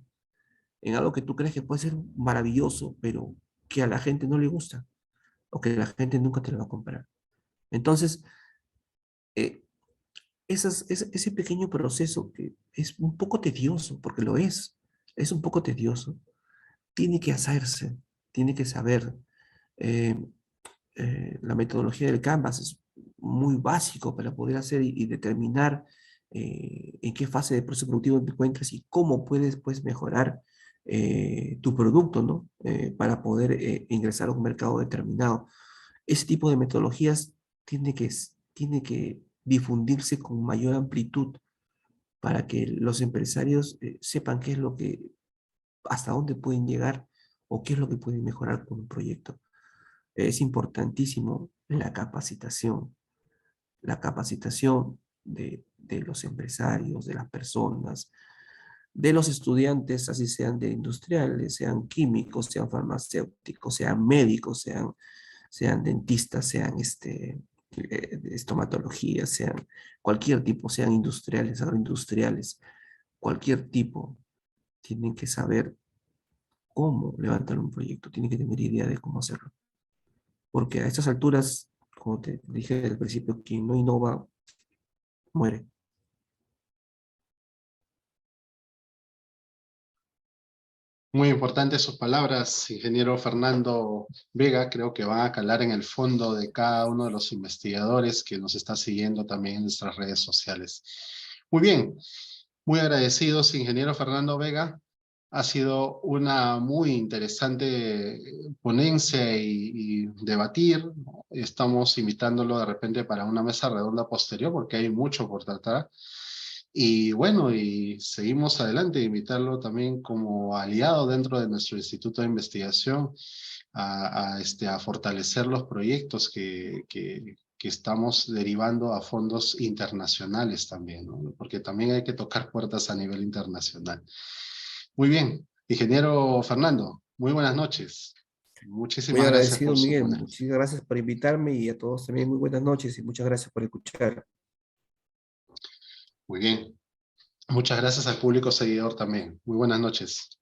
en algo que tú crees que puede ser maravilloso, pero que a la gente no le gusta, o que la gente nunca te lo va a comprar. Entonces, eh, ese pequeño proceso que es un poco tedioso, porque lo es un poco tedioso, tiene que hacerse, tiene que saber. Eh, la metodología del Canvas es muy básico para poder hacer y determinar en qué fase de proceso productivo te encuentras y cómo puedes pues, mejorar tu producto, ¿no? Para poder ingresar a un mercado determinado. Ese tipo de metodologías tiene que difundirse con mayor amplitud para que los empresarios sepan qué es lo que, hasta dónde pueden llegar o qué es lo que pueden mejorar con un proyecto. Es importantísimo la capacitación de los empresarios, de las personas, de los estudiantes, así sean de industriales, sean químicos, sean farmacéuticos, sean médicos, sean dentistas, sean de estomatología, sean cualquier tipo, sean industriales, agroindustriales, cualquier tipo, tienen que saber cómo levantar un proyecto, tienen que tener idea de cómo hacerlo. Porque a estas alturas, como te dije al principio, quien no innova, muere. Muy importantes sus palabras, ingeniero Fernando Vega. Creo que van a calar en el fondo de cada uno de los investigadores que nos está siguiendo también en nuestras redes sociales. Muy bien, muy agradecidos, ingeniero Fernando Vega. Ha sido una muy interesante ponencia y debatir. Estamos invitándolo de repente para una mesa redonda posterior porque hay mucho por tratar. Y bueno, y seguimos adelante, invitarlo también como aliado dentro de nuestro Instituto de Investigación a fortalecer los proyectos que estamos derivando a fondos internacionales también, ¿no? Porque también hay que tocar puertas a nivel internacional. Muy bien, ingeniero Fernando, muy buenas noches. Muchísimas Muy gracias agradecido, por su Miguel. ponencia. Muchas gracias por invitarme y a todos también muy buenas noches y muchas gracias por escuchar. Muy bien. Muchas gracias al público seguidor también. Muy buenas noches.